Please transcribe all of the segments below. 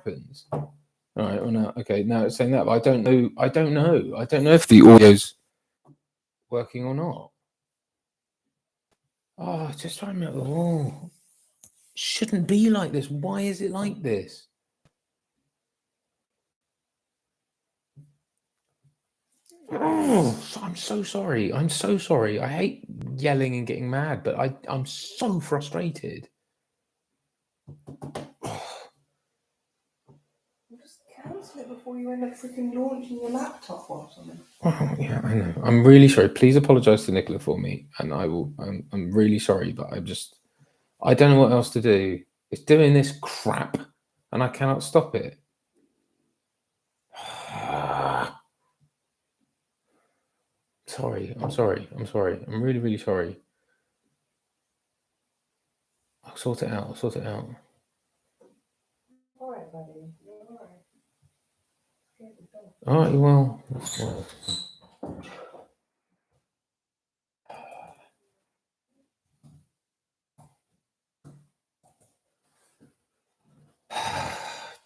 happens. All right. Well, now, okay. Now it's saying that, but I don't know. I don't know if the audio's working or not. Oh, just trying to. Oh, shouldn't be like this. Why is it like this? Oh, I'm so sorry. I'm so sorry. I hate yelling and getting mad, but I'm so frustrated. Just cancel it before you end up freaking launching your laptop or something. Oh, yeah, I know. I'm really sorry. Please apologize to Nicola for me, and I will. I'm really sorry, but I don't know what else to do. It's doing this crap, and I cannot stop it. Sorry. I'm sorry. I'm really, really sorry. I'll sort it out. All right, buddy. You're all right. All right. Well.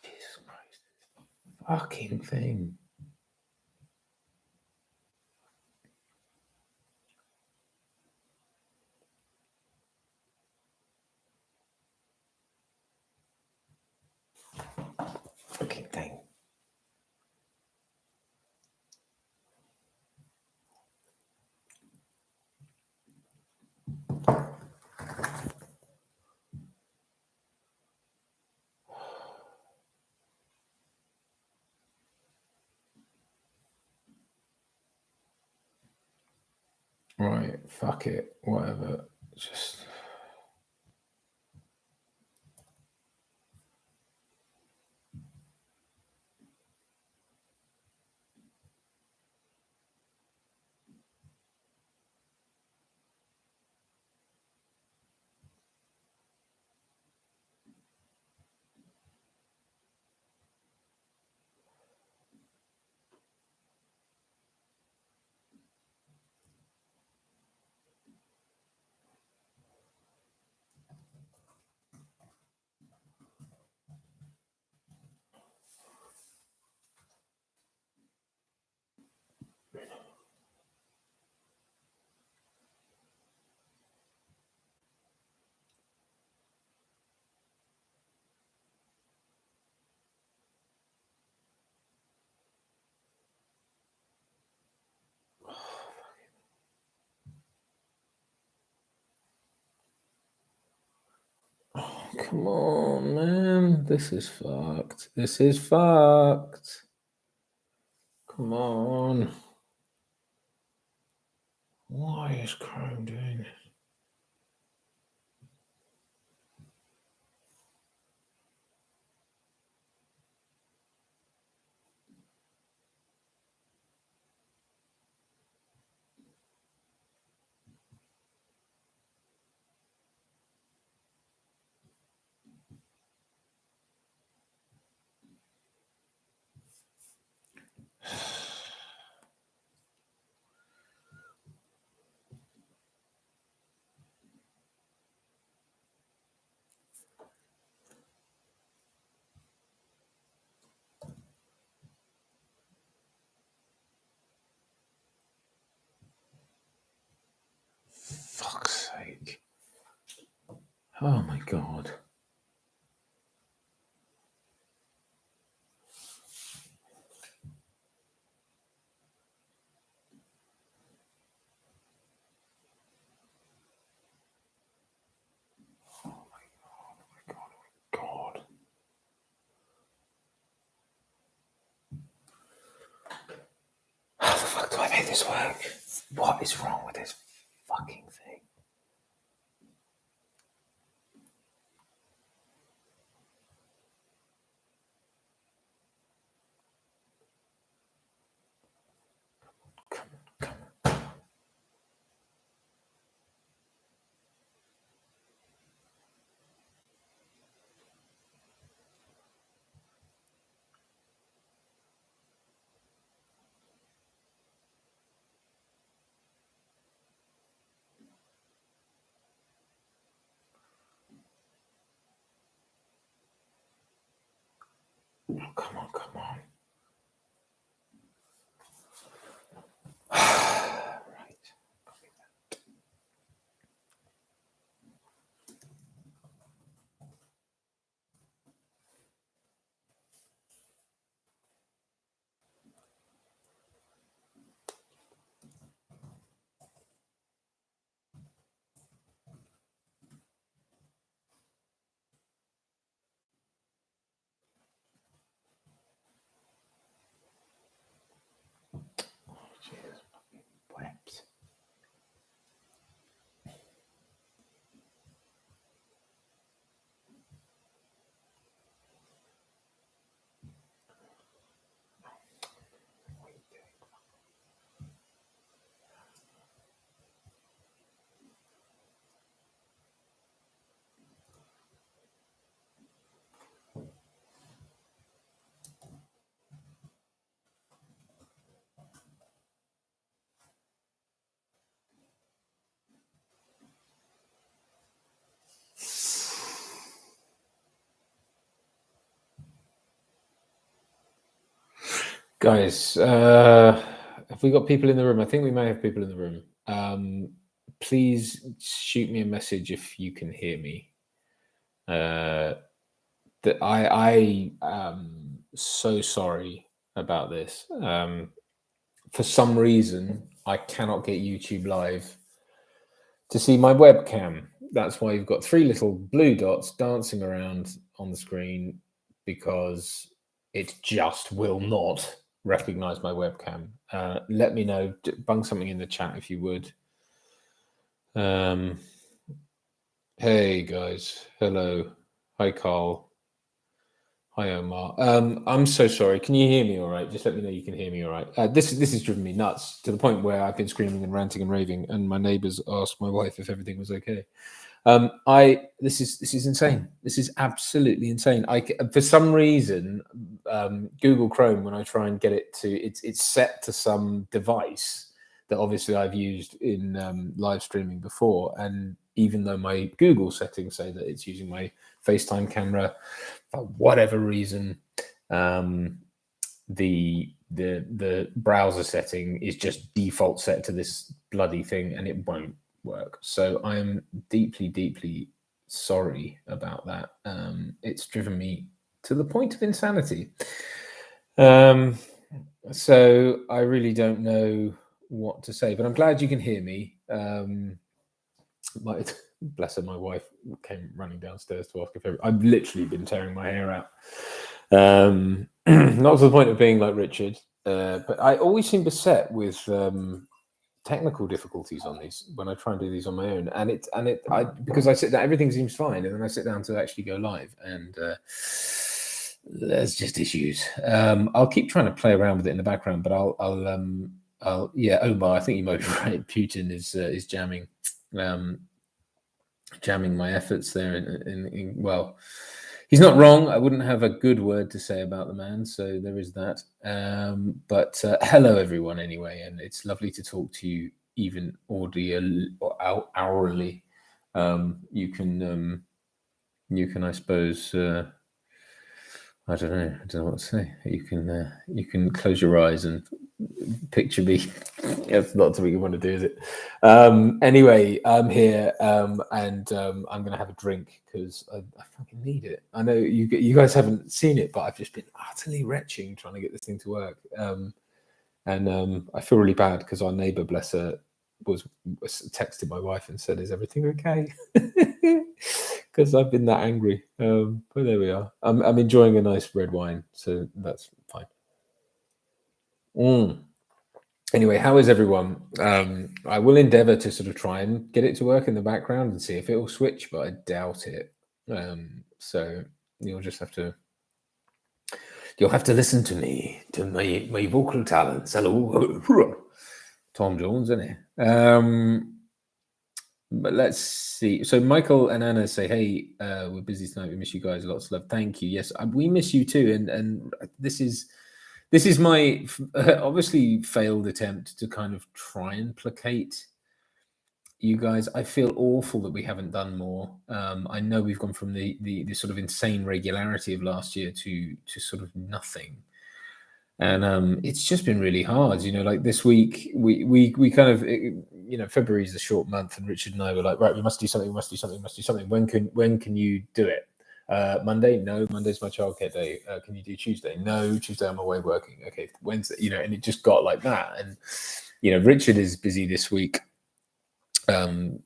Jesus Christ. Fucking thing. Fucking thing. Right, fuck it, whatever. Just. Oh, come on, man. This is fucked. Come on. Why is Chrome doing this? Fuck's sake. Oh my god. Oh my god. How the fuck do I make this work? What is wrong with this fucking thing? Come on. Oh, come on. Right. Oh, Jesus. Webs. Guys, have we got people in the room? I think we may have people in the room. Please shoot me a message if you can hear me. That I am so sorry about this. For some reason, I cannot get YouTube Live to see my webcam. That's why you've got 3 little blue dots dancing around on the screen, because it just will not recognize my webcam. Let me know. Bung something in the chat if you would. Hey guys, hello. Hi Carl. Hi Omar. I'm so sorry. Can you hear me all right? Just let me know you can hear me all right. This has driven me nuts to the point where I've been screaming and ranting and raving, and my neighbors asked my wife if everything was okay. This is insane. This is absolutely insane. For some reason, Google Chrome, when I try and get it to, it's set to some device that obviously I've used in live streaming before, and even though my Google settings say that it's using my FaceTime camera, for whatever reason, the browser setting is just default set to this bloody thing, and it won't work. So I am deeply sorry about that. It's driven me to the point of insanity. So I really don't know what to say, but I'm glad you can hear me. Bless her, my wife came running downstairs to ask if I've literally been tearing my hair out. Not to the point of being like Richard, but I always seem beset with technical difficulties on these when I try and do these on my own, and because I sit down, everything seems fine, and then I sit down to actually go live, and there's just issues. I'll keep trying to play around with it in the background, but I'll yeah, Omar, I think you might be right. Putin is jamming my efforts there. Well, he's not wrong. I wouldn't have a good word to say about the man, so there is that. But hello, everyone, anyway, and it's lovely to talk to you, even audio or hourly. You can, I suppose. I don't know what to say. You can close your eyes and picture me. That's not something you want to do, is it? Anyway, I'm here, and I'm going to have a drink because I fucking need it. I know you guys haven't seen it, but I've just been utterly retching trying to get this thing to work. And I feel really bad because our neighbour, bless her, was texted my wife and said, "Is everything okay?" Because I've been that angry. But there we are. I'm enjoying a nice red wine, so that's fine. Anyway, how is everyone? I will endeavour to sort of try and get it to work in the background and see if it will switch, but I doubt it. So you'll have to listen to me, to my vocal talents. Hello, Tom Jones, isn't it? But let's see. So Michael and Anna say, "Hey, we're busy tonight. We miss you guys. Lots of love. Thank you. Yes, we miss you too. And this is my obviously failed attempt to kind of try and placate you guys. I feel awful that we haven't done more. I know we've gone from the sort of insane regularity of last year to sort of nothing. And it's just been really hard, like this week we kind of, February is a short month, and Richard and I were like, right, we must do something, when can you do it? Monday? No, Monday's my childcare day. Can you do Tuesday? No, Tuesday I'm away working. Okay, Wednesday, and it just got like that. And Richard is busy this week.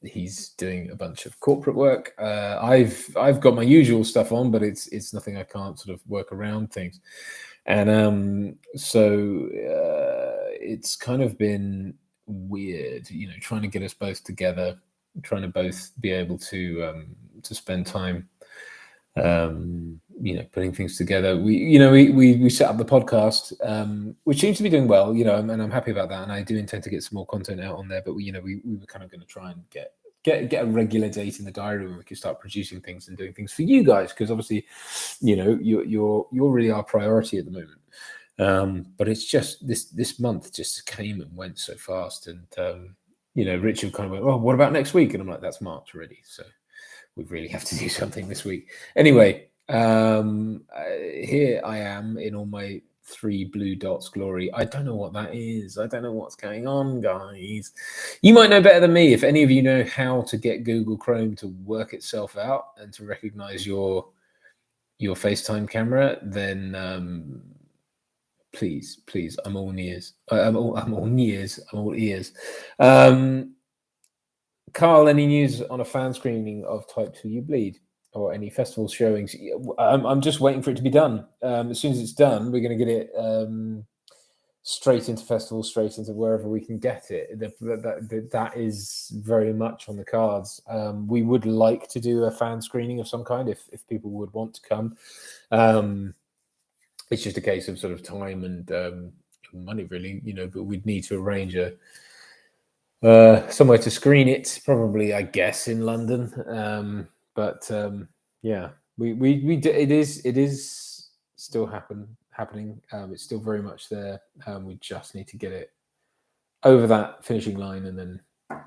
He's doing a bunch of corporate work. I've got my usual stuff on, but it's nothing I can't sort of work around things. And so it's kind of been weird, trying to get us both together, trying to both be able to spend time, putting things together. We set up the podcast, which seems to be doing well, and I'm happy about that. And I do intend to get some more content out on there. But we were kind of going to try and get a regular date in the diary where we can start producing things and doing things for you guys, because obviously, you're really our priority at the moment. But it's just this month just came and went so fast, and Richard kind of went, "Well, what about next week?" And I'm like, "That's March already, so we really have to do something this week." Anyway, here I am in all my 3 blue dots glory. I don't know what that is. I don't know what's going on, guys. You might know better than me. If any of you know how to get Google Chrome to work itself out and to recognize your FaceTime camera, then please, I'm all ears. I'm all ears. Carl, any news on a fan screening of Type 2 You Bleed, or any festival showings? I'm just waiting for it to be done. As soon as it's done, we're going to get it straight into festivals, straight into wherever we can get it. That is very much on the cards. We would like to do a fan screening of some kind if people would want to come. It's just a case of sort of time and money, really, but we'd need to arrange somewhere to screen it, probably, I guess, in London. Yeah, it is still happening. It's still very much there. We just need to get it over that finishing line and then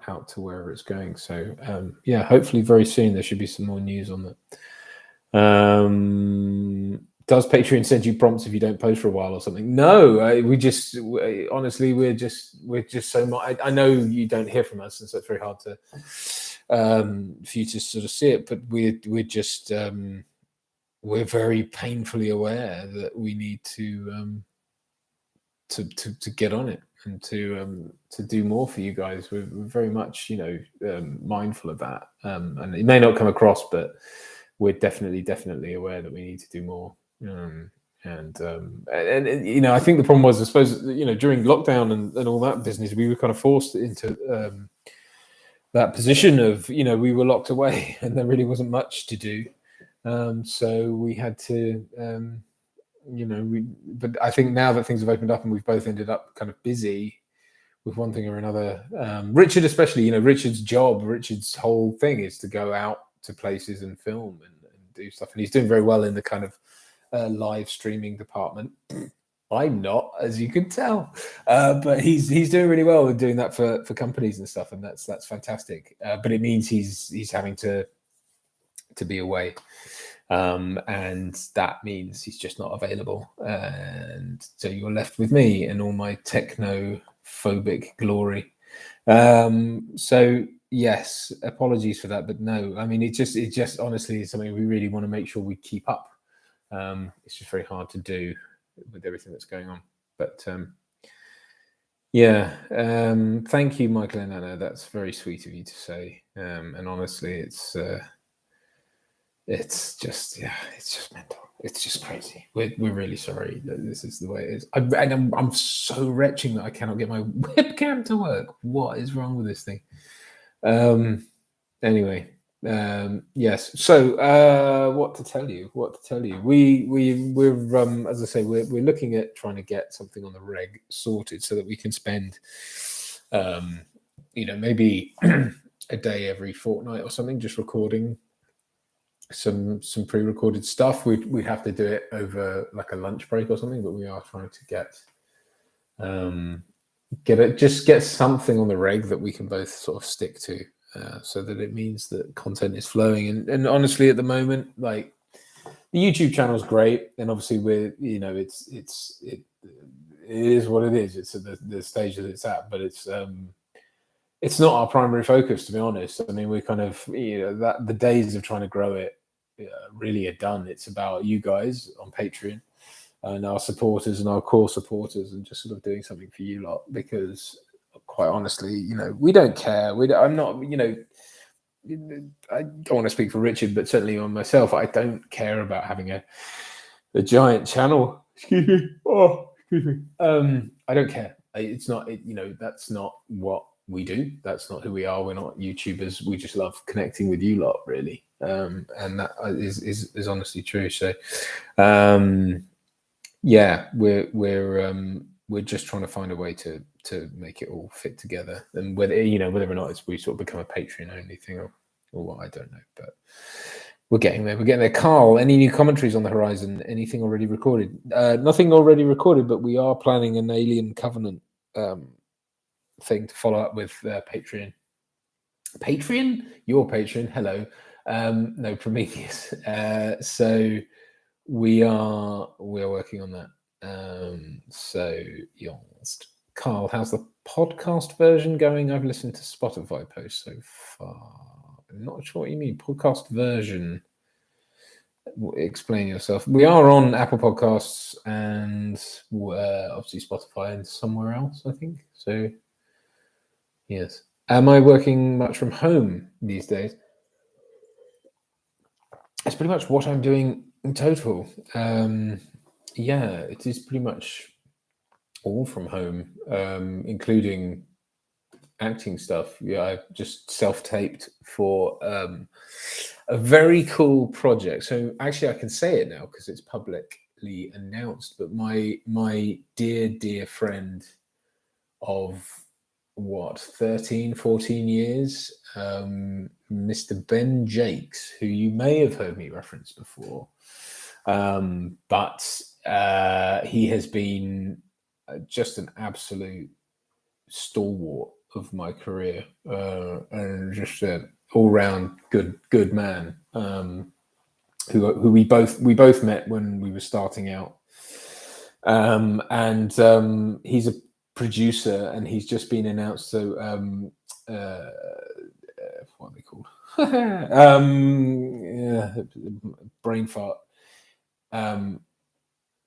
out to wherever it's going. So yeah, hopefully very soon there should be some more news on that. Does Patreon send you prompts if you don't post for a while or something? No, honestly, we're just so much. I know you don't hear from us, and so it's very hard to for you to sort of see it. But we're just we're very painfully aware that we need to get on it and to do more for you guys. We're very much mindful of that, and it may not come across, but we're definitely aware that we need to do more. And I think the problem was, I suppose, during lockdown and all that business, we were kind of forced into that position of, we were locked away and there really wasn't much to do. So we had to, but I think now that things have opened up and we've both ended up kind of busy with one thing or another, Richard especially, Richard's whole thing is to go out to places and film and do stuff. And he's doing very well in the kind of live streaming department. I'm not, as you can tell, but he's doing really well with doing that for companies and stuff, and that's fantastic. But it means he's having to be away, and that means he's just not available, and so you're left with me and all my techno-phobic glory. So yes, apologies for that, but no, I mean it just honestly is something we really want to make sure we keep up. It's just very hard to do with everything that's going on. But yeah, thank you, Michael and Anna. That's very sweet of you to say. And honestly, it's just mental. It's just crazy. We're really sorry that this is the way it is. I'm so retching that I cannot get my webcam to work. What is wrong with this thing? Anyway. Yes. So, what to tell you? We're as I say, we're looking at trying to get something on the reg sorted so that we can spend, maybe a day every fortnight or something, just recording some pre-recorded stuff. We have to do it over like a lunch break or something, but we are trying to get get something on the reg that we can both sort of stick to, so that it means that content is flowing. And honestly, at the moment, like, the YouTube channel is great, and obviously it is what it is. It's at the stage that it's at, but it's not our primary focus, to be honest. I mean, we kind of, that the days of trying to grow it really are done. It's about you guys on Patreon and our supporters and our core supporters, and just sort of doing something for you lot, because quite honestly, we don't care. I'm not, I don't want to speak for Richard, but certainly on myself, I don't care about having a giant channel. Excuse me. Oh, excuse me. I don't care. It's not, that's not what we do. That's not who we are. We're not YouTubers. We just love connecting with you lot, really. And that is honestly true. So, yeah, we're just trying to find a way to make it all fit together, and whether or not we sort of become a Patreon only thing or what, I don't know, but we're getting there. Carl, any new commentaries on the horizon? Anything already recorded? Nothing already recorded, but we are planning an Alien Covenant thing to follow up with Patreon. Your Patreon, hello. No, Prometheus. So we are working on that. So yes. Carl, how's the podcast version going? I've listened to Spotify posts so far. I'm not sure what you mean. Podcast version. Explain yourself. We are on Apple Podcasts and obviously Spotify and somewhere else, I think. So yes. Am I working much from home these days? It's pretty much what I'm doing in total. Yeah, it is pretty much all from home, including acting stuff. Yeah, I just self-taped for a very cool project. So actually, I can say it now because it's publicly announced. But my dear friend of 13, 14 years, Mr. Ben Jakes, who you may have heard me reference before, but he has been just an absolute stalwart of my career, and just an all-round good man, who we both met when we were starting out, and he's a producer, and he's just been announced. So what are they called? Brain fart.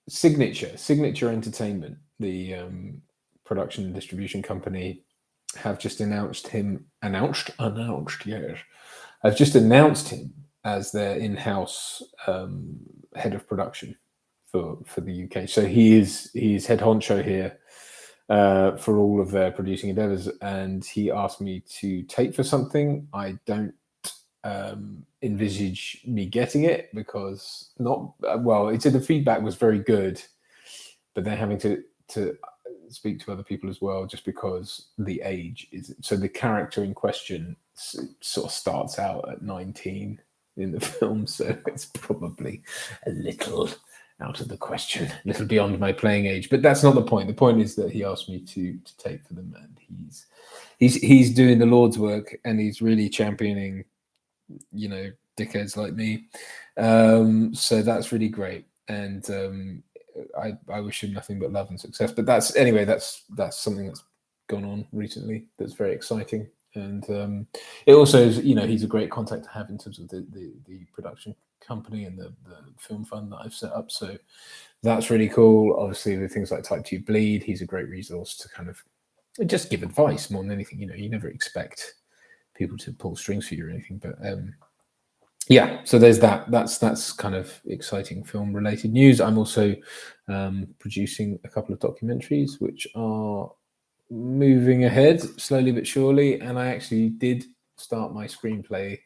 Signature Entertainment, the production and distribution company, have just announced him. Yes, I've just announced him as their in-house head of production for the UK. So he's head honcho here for all of their producing endeavors, and he asked me to tape for something. I don't envisage me getting it because the feedback was very good, but they're having to speak to other people as well, just because the age is. So the character in question sort of starts out at 19 in the film, so it's probably a little out of the question, a little beyond my playing age. But that's not the point. The point is that he asked me to tape for them, and he's doing the Lord's work, and he's really championing, dickheads like me. So that's really great, and I wish him nothing but love and success. But that's something that's gone on recently that's very exciting, and it also is, he's a great contact to have in terms of the production company and the film fund that I've set up. So that's really cool. Obviously, with things like Type 2 Bleed, he's a great resource to kind of just give advice more than anything. You never expect people to pull strings for you or anything, but yeah, so there's that. That's kind of exciting film-related news. I'm also producing a couple of documentaries, which are moving ahead slowly but surely. And I actually did start my screenplay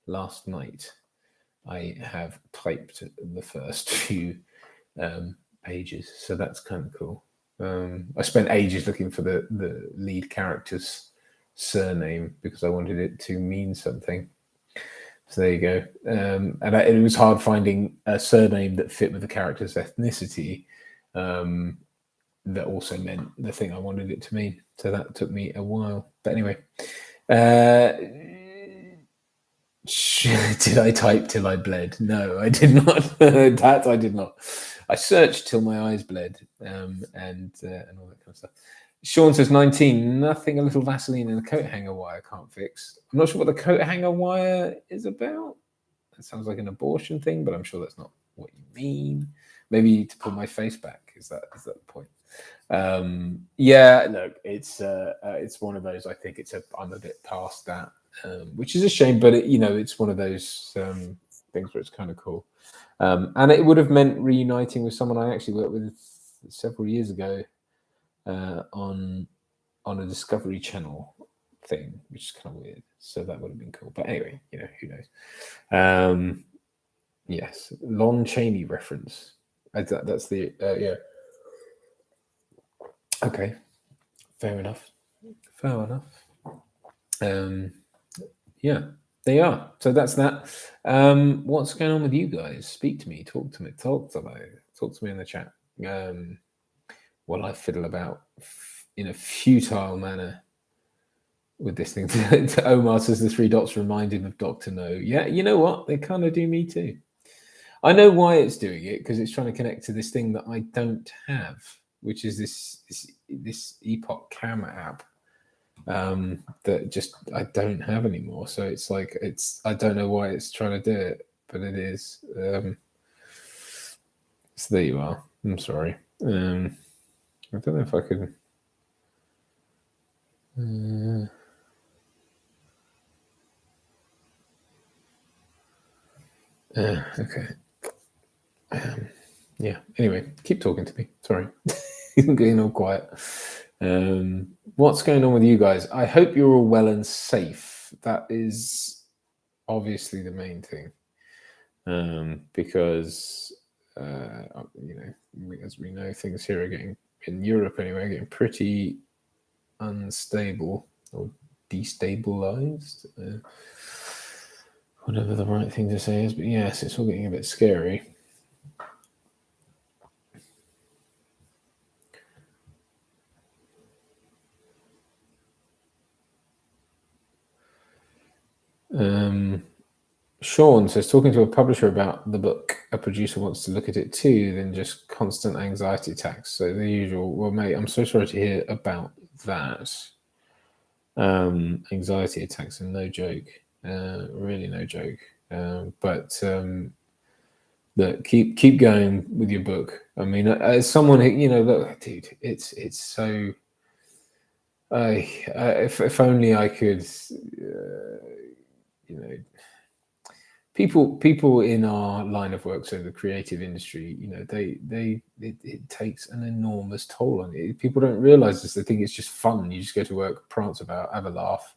last night. I have typed the first few pages, so that's kind of cool. I spent ages looking for the lead character's surname because I wanted it to mean something. So there you go. And it was hard finding a surname that fit with the character's ethnicity, that also meant the thing I wanted it to mean. So that took me a while. But anyway, did I type till I bled? No, I did not. That I did not. I searched till my eyes bled, and all that kind of stuff. Sean says 19. Nothing. A little Vaseline and a coat hanger wire can't fix. I'm not sure what the coat hanger wire is about. That sounds like an abortion thing, but I'm sure that's not what you mean. Maybe to pull my face back. Is that the point? Yeah, look, it's one of those. I think I'm a bit past that, which is a shame, but it's one of those things where it's kind of cool. And it would have meant reuniting with someone I actually worked with several years ago on a Discovery Channel thing, which is kind of weird. So that would have been cool. But anyway, who knows? Yes, Lon Chaney reference. That's the yeah. Okay, fair enough. Yeah, they are. So that's that. What's going on with you guys? Speak to me. Talk to me. Talk to me in the chat. While I fiddle about in a futile manner with this thing. To Omar says the 3 dots remind him of Dr. No. Yeah, you know what? They kind of do me too. I know why it's doing it, because it's trying to connect to this thing that I don't have, which is this Epoch camera app that just I don't have anymore. So it's like I don't know why it's trying to do it, but it is. So there you are. I'm sorry. I don't know if I could. Okay. Yeah. Anyway, keep talking to me. Sorry, I'm getting all quiet. What's going on with you guys? I hope you're all well and safe. That is obviously the main thing, because as we know, things here are getting, in Europe anyway, getting pretty unstable or destabilized. Whatever the right thing to say is, but yes, it's all getting a bit scary. Sean says, talking to a publisher about the book, a producer wants to look at it too, then just constant anxiety attacks. So the usual. Well, mate, I'm so sorry to hear about that. Anxiety attacks are no joke. Really no joke. But look, keep going with your book. I mean, as someone who, look, dude, it's so. If only I could, people in our line of work, so the creative industry, it takes an enormous toll on it. People don't realize this. They think it's just fun. You just go to work, prance about, have a laugh,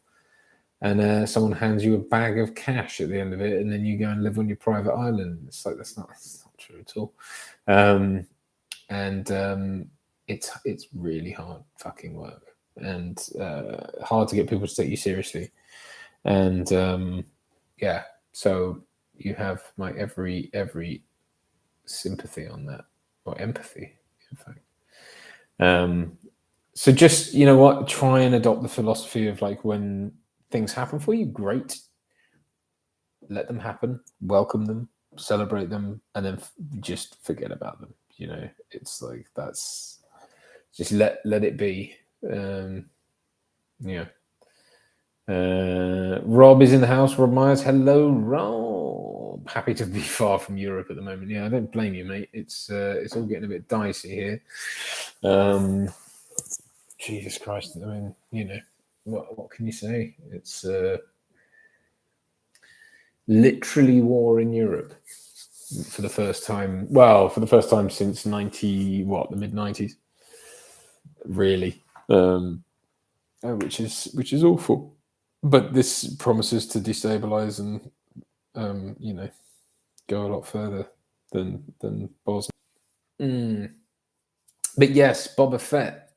and someone hands you a bag of cash at the end of it, and then you go and live on your private island. It's like that's not true at all. It's really hard fucking work, and hard to get people to take you seriously. And yeah, so you have my every sympathy on that, or empathy, in fact. So just, try and adopt the philosophy of, like, when things happen for you, great, let them happen, welcome them, celebrate them, and then just forget about them. It's like, that's just let it be. Yeah. Rob is in the house. Rob Myers, hello, Rob. Happy to be far from Europe at the moment. Yeah, I don't blame you, mate. It's all getting a bit dicey here. Jesus Christ. I mean, what can you say? It's literally war in Europe for the first time. Well, for the first time since the mid-90s, really. Which is awful. But this promises to destabilize and go a lot further than Bosnia. But yes, Boba Fett,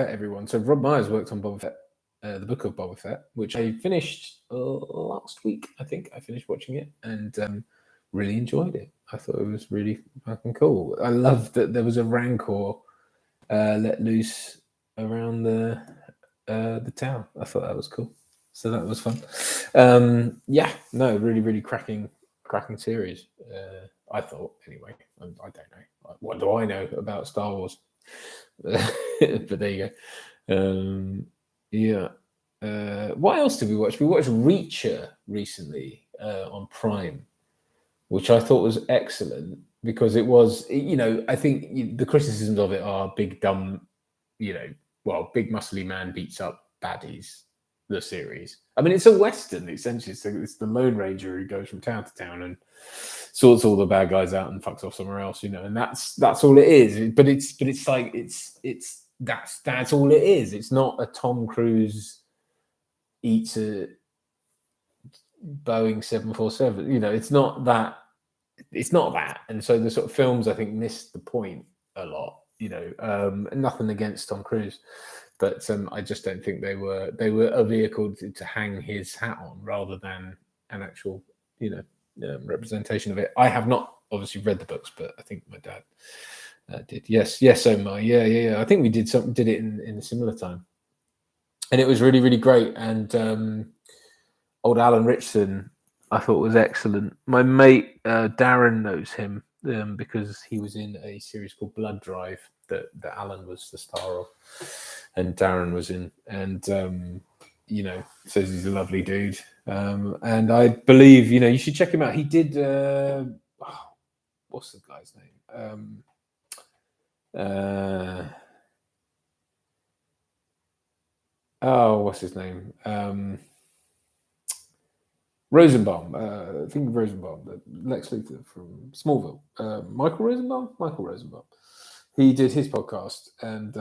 everyone. So Rob Myers worked on Boba Fett, the book of Boba Fett, which I finished last week. I think I finished watching it and really enjoyed it. I thought it was really fucking cool. I loved that there was a Rancor let loose around the town. I thought that was cool. So that was fun. Yeah, no, really, really cracking series. I thought anyway. I don't know. What do I know about Star Wars? But there you go. Yeah. What else did we watch? We watched Reacher recently on Prime, which I thought was excellent because it was, I think the criticisms of it are big, dumb, big muscly man beats up baddies, the series. I mean, it's a Western, essentially. So it's the Lone Ranger who goes from town to town and sorts all the bad guys out and fucks off somewhere else, and that's all it is. But it's like, that's all it is. It's not a Tom Cruise eats a Boeing 747. It's not that. It's not that. And so the sort of films, I think, missed the point a lot. Nothing against Tom Cruise, but I just don't think they were a vehicle to hang his hat on rather than an actual representation of it. I have not obviously read the books, but I think my dad did. Yes, Omar. Yeah. I think we did it in a similar time, and it was really, really great. And old Alan Richson, I thought, was excellent. My mate Darren knows him because he was in a series called Blood Drive that Alan was the star of, and Darren was in, and says he's a lovely dude. And I believe you should check him out. He did what's the guy's name? What's his name? Rosenbaum, I think Rosenbaum, Lex Luthor from Smallville. Michael Rosenbaum. He did his podcast and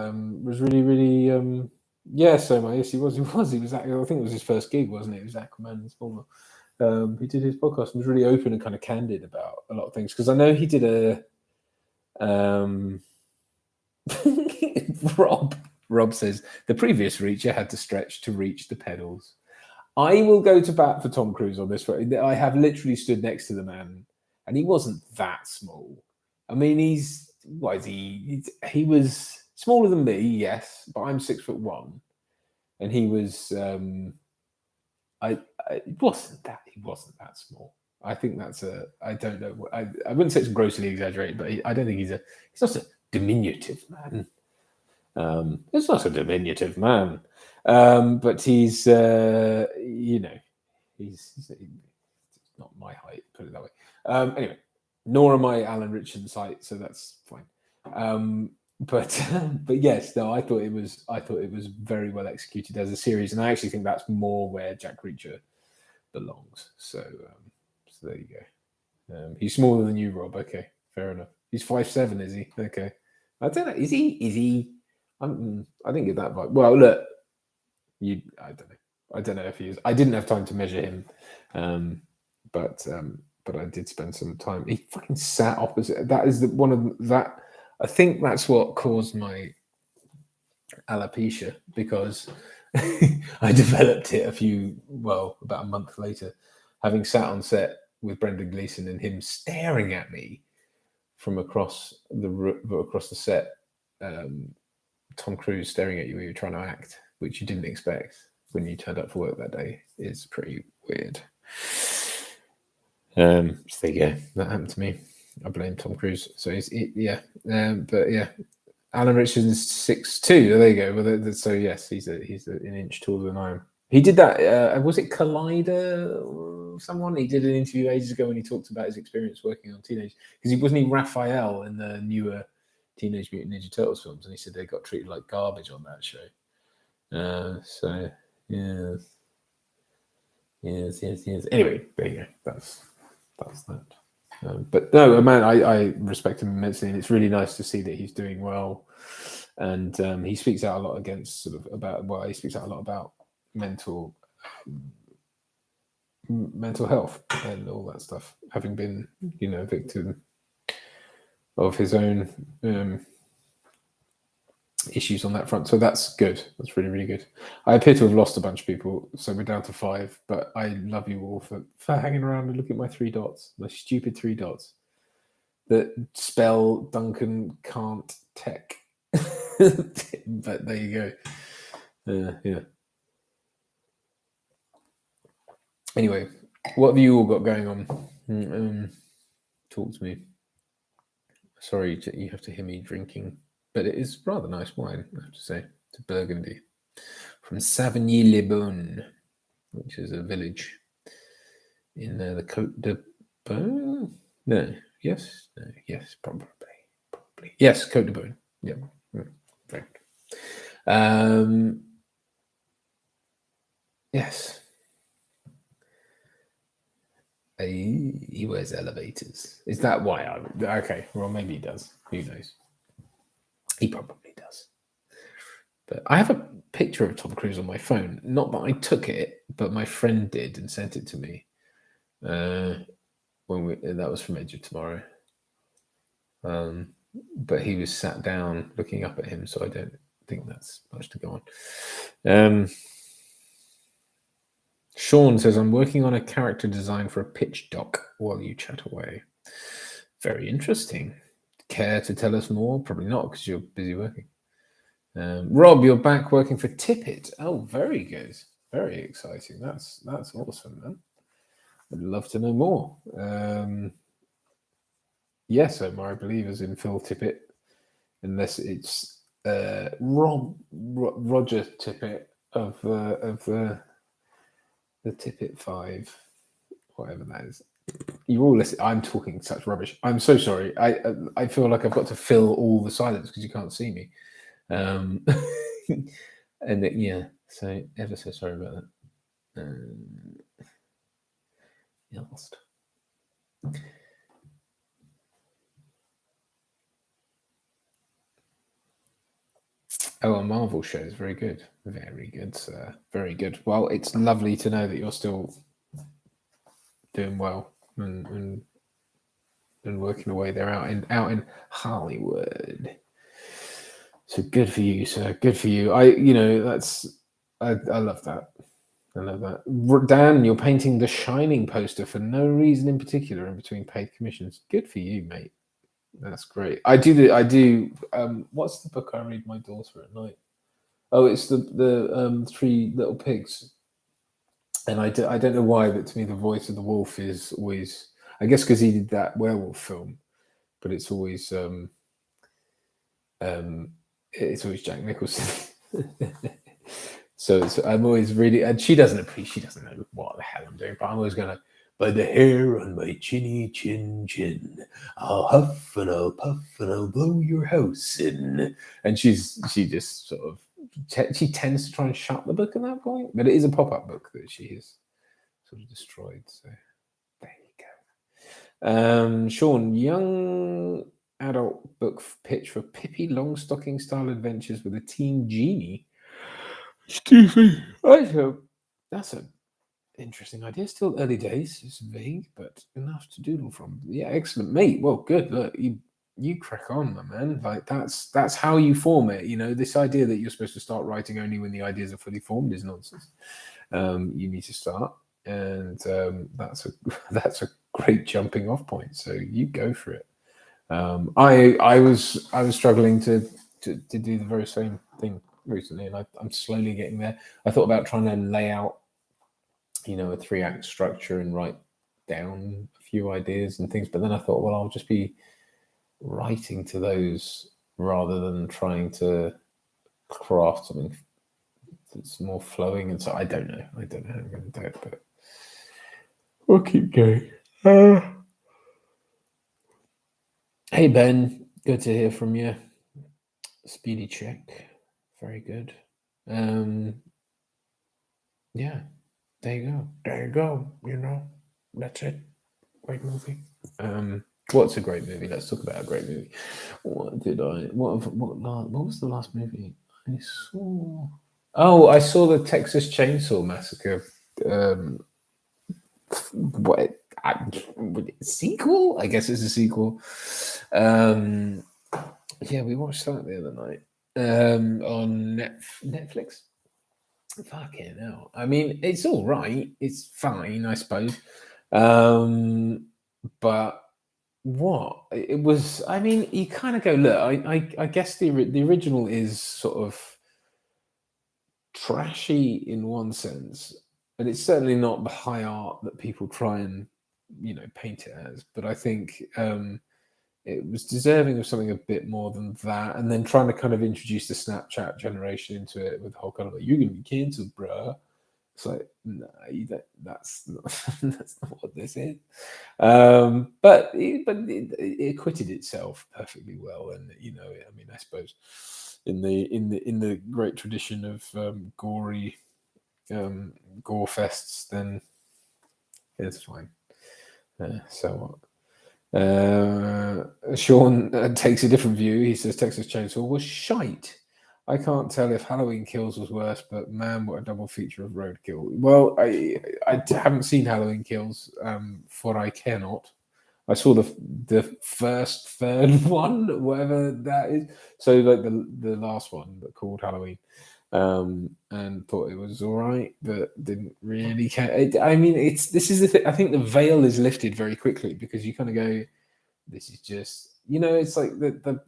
was really, really, yes, he was. He was. I think it was his first gig, wasn't it? It was Aquaman in Smallville. He did his podcast and was really open and kind of candid about a lot of things because I know he did a. Rob says the previous Reacher had to stretch to reach the pedals. I will go to bat for Tom Cruise on this. I have literally stood next to the man, and he wasn't that small. I mean, what is he? He was smaller than me, yes, but I'm 6'1", and he was. It wasn't that. He wasn't that small. I think that's a. I don't know. I wouldn't say it's grossly exaggerated, but I don't think he's not a diminutive man. It's not a diminutive man. But he's, he's not my height, put it that way. Anyway, nor am I Alan Richardson's height, so that's fine. But yes, no, I thought it was very well executed as a series, and I actually think that's more where Jack Reacher belongs. So there you go. He's smaller than you, Rob. Okay, fair enough. He's 5'7", is he? Okay, I don't know. Is he? I didn't get that vibe. Well, look, I don't know if he is. I didn't have time to measure him, but I did spend some time. He fucking sat opposite. That is one of that. I think that's what caused my alopecia because I developed it about a month later, having sat on set with Brendan Gleeson and him staring at me from across the set. Tom Cruise staring at you when you're trying to act, which you didn't expect when you turned up for work that day, is pretty weird. So there you go. That happened to me. I blame Tom Cruise. So but yeah, Alan Richardson's 6'2". There you go. Well, so yes, he's an inch taller than I am. He did that. Was it Collider or someone? He did an interview ages ago when he talked about his experience working on Teenage, because he wasn't Raphael in the newer Teenage Mutant Ninja Turtles films, and he said they got treated like garbage on that show. So yes. Anyway, there you go. That's that. But no, man, I respect him immensely, and it's really nice to see that he's doing well. And he speaks out a lot he speaks out a lot about mental health and all that stuff, having been, a victim of his own issues on that front. So that's good. That's really, really good. I appear to have lost a bunch of people, so we're down to 5, but I love you all for hanging around and looking at my 3 dots, my stupid 3 dots that spell Duncan can't tech. But there you go. Yeah. Anyway, what have you all got going on? Talk to me. Sorry, you have to hear me drinking, but it is rather nice wine, I have to say. It's a Burgundy from Savigny-les-Bains, which is a village in the Côte de Beaune. Yes, probably. Yes, Côte de Beaune. Yeah, right. Yes. He wears elevators. Is that why okay, well, maybe he does. Who knows? He probably does. But I have a picture of Tom Cruise on my phone. Not that I took it, but my friend did and sent it to me. That was from Edge of Tomorrow. But he was sat down looking up at him, so I don't think that's much to go on. Sean says, I'm working on a character design for a pitch doc while you chat away. Very interesting. Care to tell us more? Probably not, because you're busy working. Rob, you're back working for Tippett. Oh, very good. Very exciting. That's awesome, man. I'd love to know more. Yes, Omar, I believe, is in Phil Tippett, unless it's Roger Tippett of the Tippett 5, whatever that is. You all listen. I'm talking such rubbish. I'm so sorry. I feel like I've got to fill all the silence because you can't see me. And so ever so sorry about that. Lost. Oh, a Marvel show is very good. Very good, sir. Very good. Well, it's lovely to know that you're still doing well and working away there out in Hollywood. So good for you, sir. Good for you. I love that. I love that. Dan, you're painting the Shining poster for no reason in particular in between paid commissions. Good for you, mate. That's great. I do. What's the book I read my daughter at night? Oh, it's the Three Little Pigs. And I don't know why, but to me the voice of the wolf is always, I guess because he did that werewolf film, but it's always Jack Nicholson. So I'm always really, and she doesn't know what the hell I'm doing, but I'm always going to, by the hair on my chinny chin chin, I'll huff and I'll puff and I'll blow your house in. And she just sort of, she tends to try and shut the book at that point, but it is a pop-up book that she has sort of destroyed. So there you go. Sean, young adult book pitch for Pippi Longstocking style adventures with a teen genie. Excuse me. That's an interesting idea. Still early days. It's vague, but enough to doodle from. Yeah, excellent, mate. Well, good. Look, you crack on, my man. Like that's how you form it. You know, this idea that you're supposed to start writing only when the ideas are fully formed is nonsense. You need to start, and that's a great jumping off point. So you go for it. I was struggling to do the very same thing recently, and I'm slowly getting there. I thought about trying to lay out, a 3-act structure and write down a few ideas and things, but then I thought, well, I'll just be writing to those rather than trying to craft something that's more flowing. And so I don't know how I'm going to do it, but we'll keep going. Hey Ben, good to hear from you. Speedy check, very good. Yeah, there you go. That's it. Great movie. What's a great movie? Let's talk about a great movie. What was the last movie I saw? Oh, I saw the Texas Chainsaw Massacre. Sequel? I guess it's a sequel. Yeah, we watched that the other night on Netflix. Fucking hell. I mean, it's all right. It's fine, I suppose. But what it was. I mean, you kind of go, look. I guess the original is sort of trashy in one sense, and it's certainly not the high art that people try and paint it as. But I think it was deserving of something a bit more than that. And then trying to kind of introduce the Snapchat generation into it with the whole kind of like, you're gonna be cancelled, bruh. It's like, no, that's not, that's not what this is. But it acquitted itself perfectly well, and I mean, I suppose in the great tradition of gory gore fests, then it's fine. So Sean takes a different view. He says Texas Chainsaw was shite. I can't tell if Halloween Kills was worse, but man, what a double feature of Roadkill. Well, I haven't seen Halloween Kills, for I cannot. I saw the first third one, whatever that is. So like the last one that called Halloween, and thought it was all right, but didn't really care. I mean, this is the thing. I think the veil is lifted very quickly because you kind of go, this is just it's like the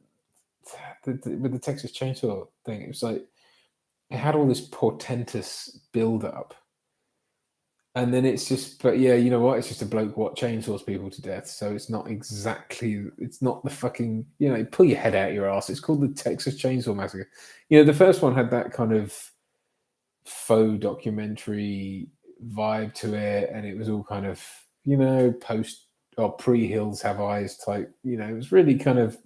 with the Texas Chainsaw thing. It was like it had all this portentous build up. And then it's just, but yeah, you know what? It's just a bloke what chainsaws people to death. So it's not the fucking, pull your head out your ass. It's called the Texas Chainsaw Massacre. The first one had that kind of faux documentary vibe to it. And it was all kind of, post or pre Hills Have Eyes type, it was really kind of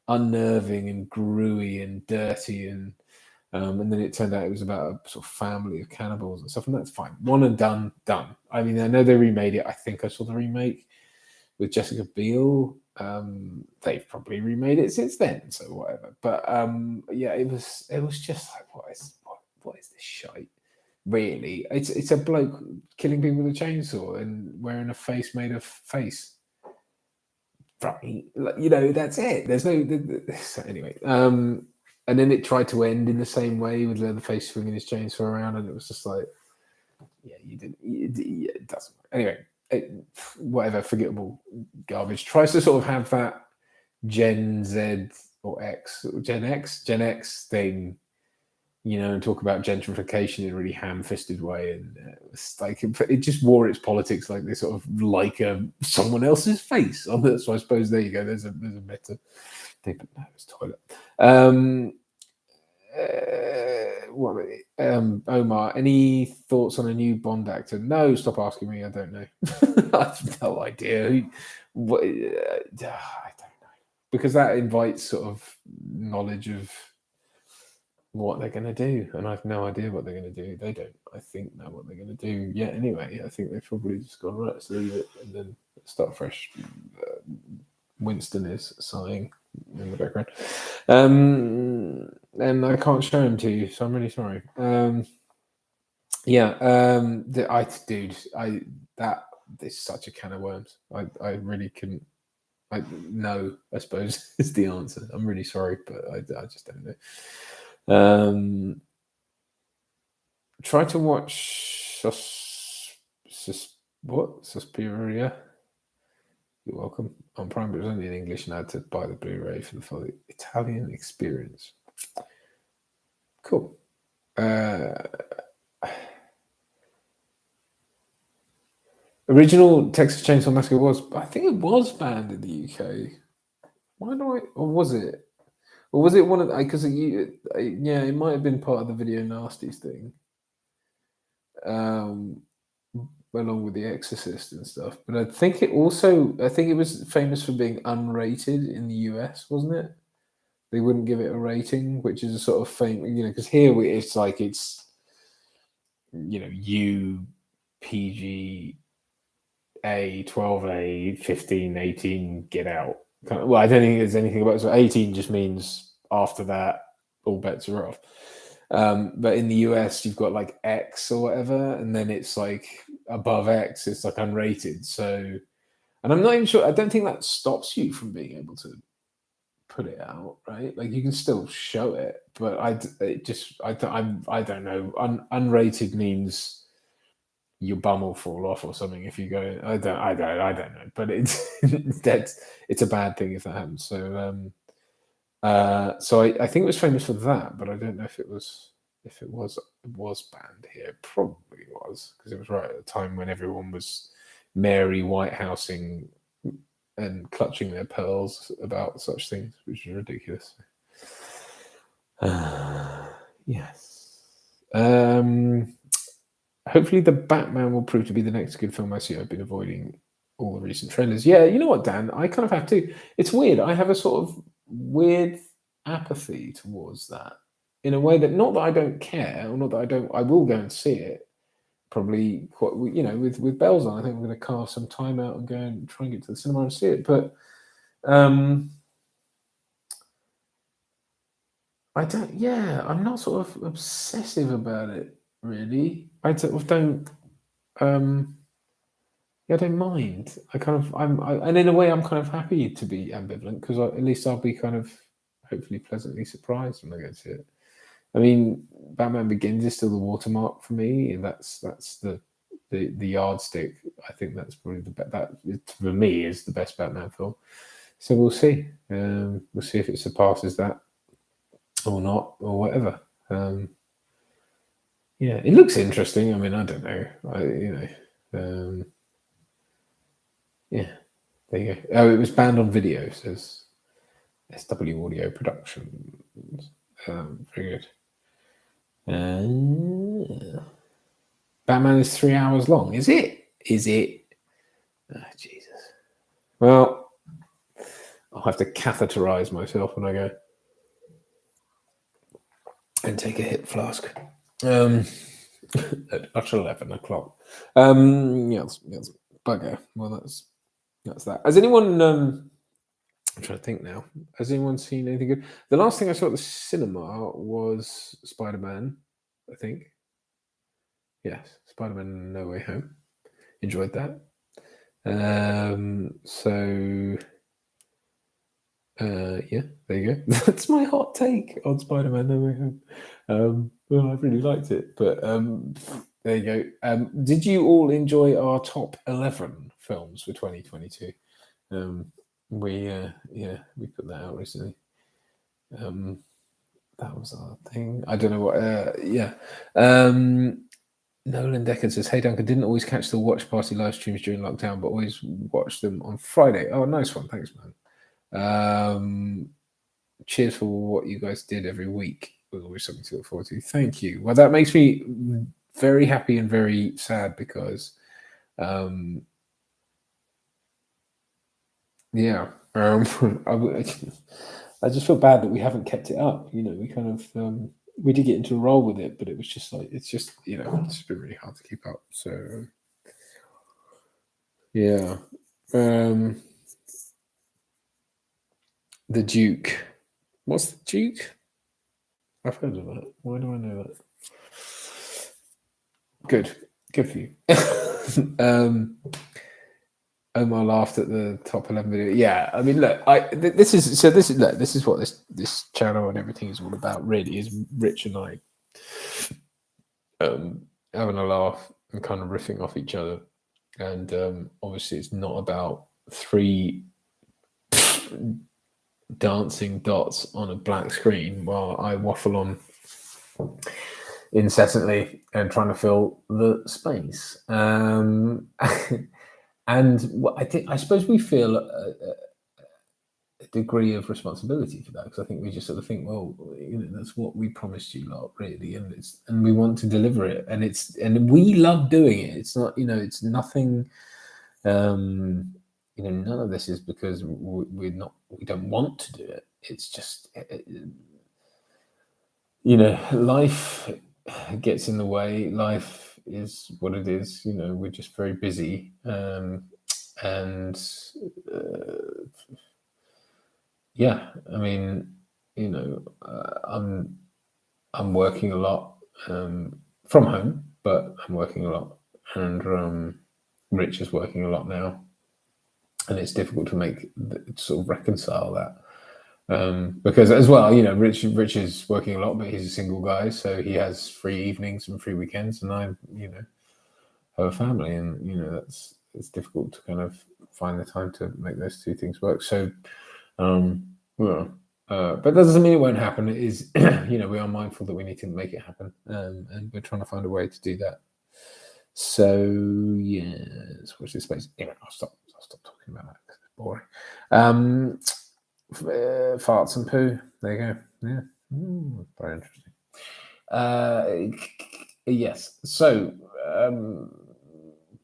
unnerving and gruey and dirty and then it turned out it was about a sort of family of cannibals and stuff, and that's fine. One and done. I mean, I know they remade it. I think I saw the remake with Jessica Biel. They've probably remade it since then, so whatever. But yeah, it was just like, what is this shite? Really, it's a bloke killing people with a chainsaw and wearing a face made of face. Right, that's it. There's no so anyway. And then it tried to end in the same way with Leatherface swinging his chainsaw around, and it was just like, yeah, you didn't. It doesn't. Anyway, whatever, forgettable garbage. Tries to sort of have that Gen Z or Gen X thing, and talk about gentrification in a really ham-fisted way, and it's like it just wore its politics like this sort of like someone else's face on it. So I suppose there you go. There's a meta. But no, it's toilet. Omar, any thoughts on a new Bond actor? No, stop asking me. I don't know. I have no idea. I don't know, because that invites sort of knowledge of what they're going to do, and I have no idea what they're going to do. They don't, I think, know what they're going to do yet. Anyway, I think they've probably just gone, right, let's leave it and then start fresh. Winston is sighing in the background, and I can't show him to you, so I'm really sorry. That is such a can of worms. I really couldn't. No, I suppose is the answer. I'm really sorry, but I just don't know. Try to watch Suspiria. You're welcome. On Prime, but it was only in English, and I had to buy the Blu-ray for the Italian experience. Cool. Original Texas Chainsaw Massacre I think it was banned in the UK. Or was it? Or was it one of because yeah, it might have been part of the Video Nasties thing. Along with The Exorcist and stuff. But I think it was famous for being unrated in the US, wasn't it? They wouldn't give it a rating, which is a sort of thing, because here it's like it's PG A, 12A, 15, 18, get out. Well, I don't think there's anything about it. So 18 just means after that, all bets are off. But in the US, you've got like X or whatever, and then it's like above X, it's like unrated. So, and I'm not even sure. I don't think that stops you from being able to put it out, right? Like you can still show it, but I don't know. Unrated means your bum will fall off or something if you go. I don't know, but it's it's a bad thing if that happens. So so I think it was famous for that, but I don't know if it was banned here. It probably was, because it was right at the time when everyone was Mary Whitehousing and clutching their pearls about such things, which is ridiculous. Yes. Hopefully the Batman will prove to be the next good film I see. I've been avoiding all the recent trailers. Yeah, you know what, Dan? I kind of have to. It's weird. I have a sort of weird apathy towards that, in a way that, not that I don't care, or not that I don't. I will go and see it. Probably, you know, with bells on. I think I'm going to carve some time out and go and try and get to the cinema and see it. But I don't. Yeah, I'm not sort of obsessive about it, really. I sort of don't. Yeah, I don't mind. And in a way, I'm kind of happy to be ambivalent, because at least I'll be kind of hopefully pleasantly surprised when I go to see it. I mean, Batman Begins is still the watermark for me, and that's the yardstick. I think that's probably that for me is the best Batman film. So we'll see. We'll see if it surpasses that or not, or whatever. Yeah, it looks interesting. I mean, I don't know. Yeah, there you go. Oh, it was banned on video, says SW Audio Productions. Very good. Batman is 3 hours long. Is it? Oh, Jesus. Well, I'll have to catheterize myself when I go and take a hip flask. At 11 o'clock. Yes, bugger. Well, that's that. Has anyone? I'm trying to think now. Has anyone seen anything good? The last thing I saw at the cinema was Spider-Man, I think. Yes, Spider-Man No Way Home. Enjoyed that. So yeah, there you go. That's my hot take on Spider-Man No Way Home. Well, I really liked it, but there you go. Did you all enjoy our top 11 films for 2022? We put that out recently. That was our thing. I don't know what. Nolan Decker says, "Hey Duncan, didn't always catch the watch party live streams during lockdown, but always watch them on Friday." Oh, nice one, thanks, man. Cheers for what you guys did every week. It was always something to look forward to. Thank you. Well, that makes me very happy and very sad, because yeah, I just feel bad that we haven't kept it up. You know, we kind of we did get into a role with it, but it was just like, it's just, you know, it's been really hard to keep up. So yeah. The Duke. What's the Duke? I've heard of that. Why do I know that? Good for you. Omar laughed at the top 11 video. Yeah, I mean, look, this is what this channel and everything is all about. Really, is Rich and I having a laugh and kind of riffing off each other. And obviously, it's not about 3 dancing dots on a black screen while I waffle on incessantly and trying to fill the space. And I suppose we feel a degree of responsibility for that, because I think we just sort of think, well, you know, that's what we promised you lot, really, and we want to deliver it, and we love doing it. It's not, you know, it's nothing. You know, none of this is because we don't want to do it. It's just, you know, life gets in the way. Life is what it is. You know, we're just very busy, and yeah, I mean, you know, I'm working a lot from home, but I'm working a lot, and Rich is working a lot now, and it's difficult to sort of reconcile that. Because as well, you know, Rich is working a lot, but he's a single guy, so he has free evenings and free weekends, and I, you know, have a family, and it's difficult to kind of find the time to make those two things work. So, but that doesn't mean it won't happen. It is, we are mindful that we need to make it happen, and we're trying to find a way to do that. So yes, watch this space. Anyway, I'll stop talking about that because it's boring. Farts and poo. There you go. Yeah, very interesting. Yes. So,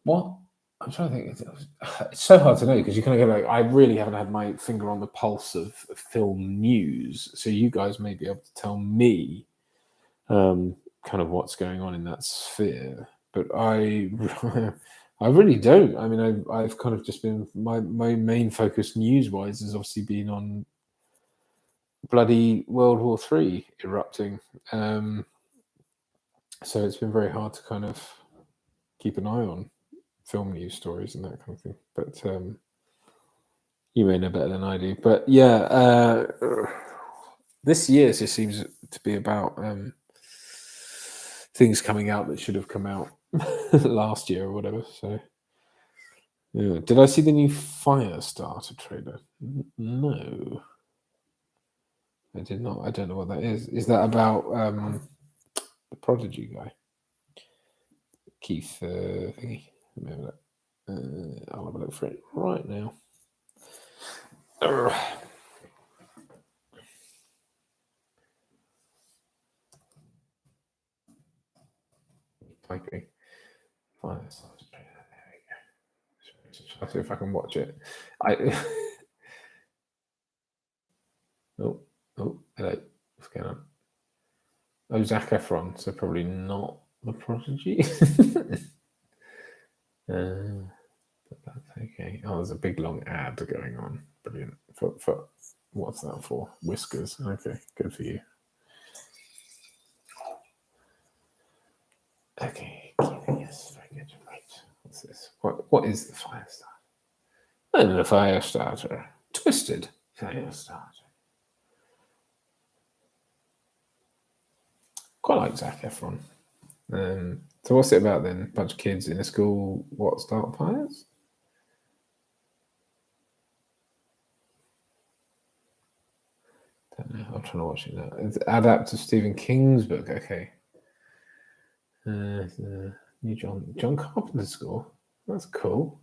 what? I'm trying to think. It's so hard to know because you kind of go like, I really haven't had my finger on the pulse of film news. So you guys may be able to tell me, kind of what's going on in that sphere. But I really don't. I mean, I've kind of just been my main focus news-wise has obviously been on bloody World War III erupting. So it's been very hard to kind of keep an eye on film news stories and that kind of thing. But you may know better than I do. But yeah, this year just seems to be about things coming out that should have come out last year or whatever. So yeah. Did I see the new Firestarter trailer? No, I did not. I don't know what that is. Is that about the Prodigy guy, Keith thingy? Remember that? I'll have a look for it right now. Typing. Firestarter trailer. There we go. I'll see if I can watch it. Oh, hello. What's going on? Oh, Zac Efron, so probably not the Prodigy. But that's okay. Oh, there's a big long ad going on. Brilliant. For what's that for? Whiskers. Okay, good for you. Okay, yes, very good. Right. What's this? What is the Firestarter? And the Firestarter. Twisted Firestarter. Quite like Zac Efron. So what's it about then? A bunch of kids in a school, start fires? Don't know. I'm trying to watch it now. It's adapt to Stephen King's book. Okay. New John Carpenter score. That's cool.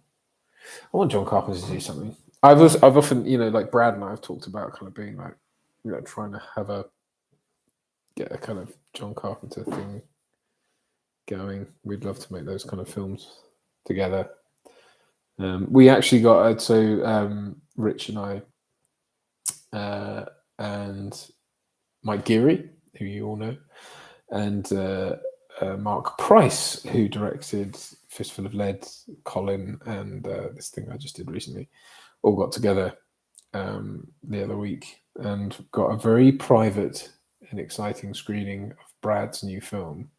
I want John Carpenter to do something. I've often, like Brad and I have talked about kind of being like, trying to get a kind of John Carpenter thing going. We'd love to make those kind of films together. We actually got Rich and I and Mike Geary, who you all know, and Mark Price, who directed Fistful of Lead, Colin, and this thing I just did recently, all got together the other week and got a very private and exciting screening of Brad's new film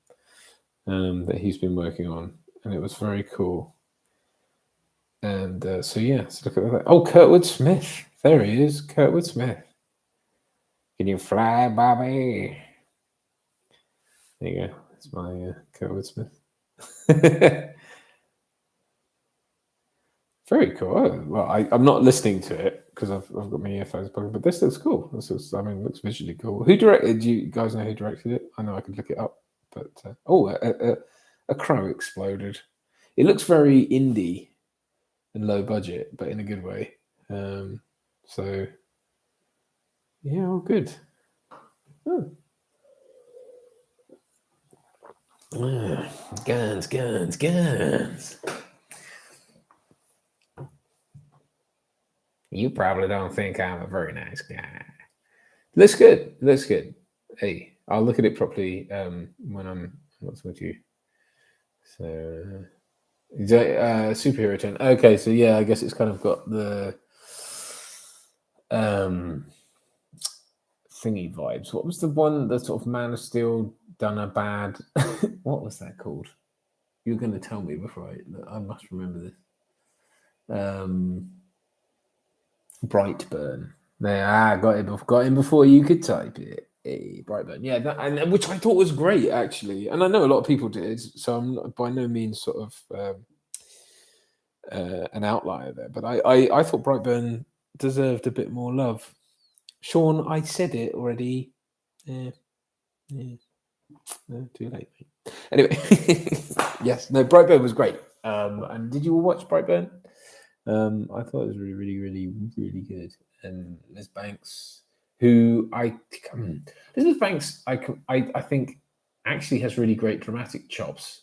that he's been working on, and it was very cool. And so look at that. Oh, Kurtwood Smith. There he is, Kurtwood Smith. Can you fly, Bobby? There you go. That's my Kurtwood Smith. Very cool. Oh, well, I'm not listening to it because I've got my earphones plugged, but this looks cool. It looks visually cool. Who directed? Do you guys know who directed it? I know I could look it up, but a crow exploded. It looks very indie and low budget, but in a good way. So yeah, all good. Oh. Guns. You probably don't think I'm a very nice guy. Looks good. Hey, I'll look at it properly when I'm not with you. So, superhero turn. Okay, so yeah, I guess it's kind of got the thingy vibes. What was the one, the sort of Man of Steel done a bad? What was that called? You're going to tell me before I must remember this. Brightburn. There, got him before you could type it. Brightburn, yeah, and which I thought was great actually, and I know a lot of people did, so I'm not, by no means sort of an outlier there. But I thought Brightburn deserved a bit more love. Sean, I said it already. Yeah, no, too late. Mate. Anyway, yes, no, Brightburn was great. And did you all watch Brightburn? I thought it was really, really, really, really good. And Liz Banks, who Elizabeth Banks, I think actually has really great dramatic chops,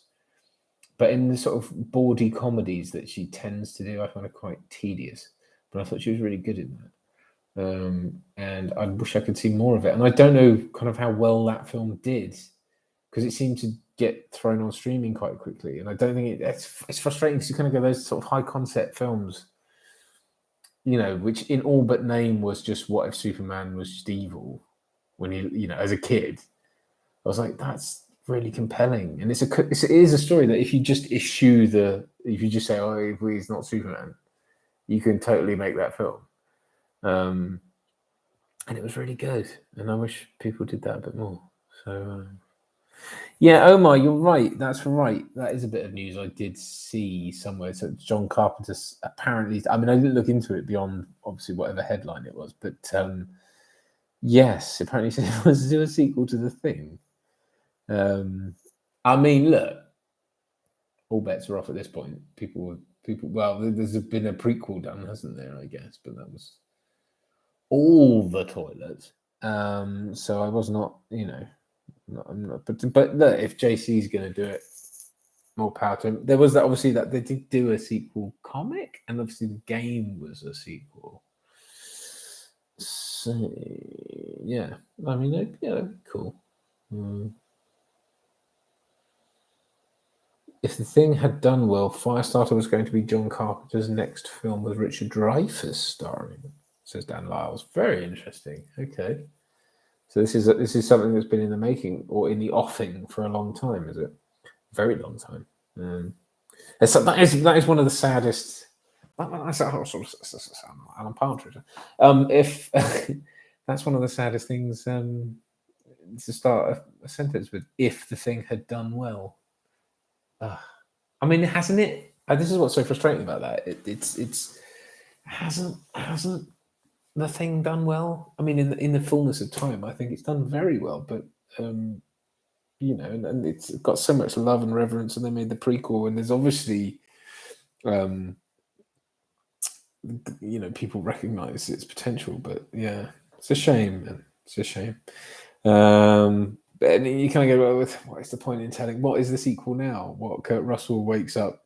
but in the sort of bawdy comedies that she tends to do, I find her quite tedious. But I thought she was really good in that. And I wish I could see more of it. And I don't know kind of how well that film did, because it seemed to get thrown on streaming quite quickly. And I don't think it's frustrating because you kind of go those sort of high concept films, you know, which in all but name was just what if Superman was just evil when he, you know, as a kid. I was like, that's really compelling. And it is a story that if you just if you just say, oh, he's not Superman, you can totally make that film. And it was really good, and I wish people did that a bit more. So, yeah, Omar, you're right. That's right. That is a bit of news I did see somewhere. So John Carpenter apparently, I mean, I didn't look into it beyond obviously whatever headline it was, but yes, apparently said he wants to do a sequel to The Thing. I mean, look, all bets are off at this point. People. Well, there's been a prequel done, hasn't there? I guess, but that was all the toilet. So I was not, you know, I'm not, but look, if JC's going to do it, more power to him. There was that obviously that they did do a sequel comic, and obviously the game was a sequel. So yeah, I mean, yeah, cool. If The Thing had done well, Firestarter was going to be John Carpenter's next film with Richard Dreyfuss starring, says Dan Lyles. Very interesting. Okay. So this is something that's been in the making or in the offing for a long time, is it? Very long time. That is one of the saddest. That's Alan Partridge. If that's one of the saddest things to start a sentence with. If The Thing had done well. I mean, hasn't it? This is what's so frustrating about that. It's hasn't The Thing done well? I mean, in the fullness of time, I think it's done very well. But you know, and it's got so much love and reverence, and they made the prequel, and there's obviously, you know, people recognise its potential. But yeah, it's a shame, man. It's a shame. But you kind of go with what is the point in telling? What is the sequel now? What Kurt Russell wakes up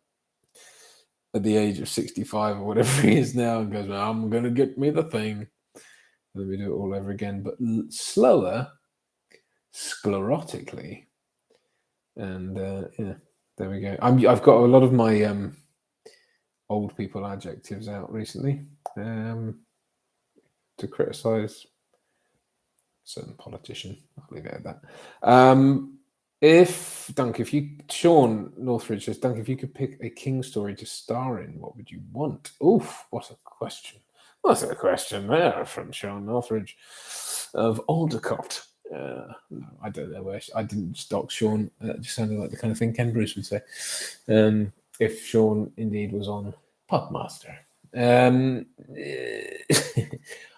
at the age of 65 or whatever he is now and goes, well, I'm going to get me the thing. Let me do it all over again, but slower, sclerotically. And yeah, there we go. I've got a lot of my old people adjectives out recently to criticise certain politician. I'll leave it at that. Sean Northridge says, Dunk, if you could pick a King story to star in, what would you want? Oof, what a question. What's a question there from Sean Northridge of Aldecott? No, I don't know where. I didn't stalk Sean. It just sounded like the kind of thing Ken Bruce would say. If Sean indeed was on Podmaster.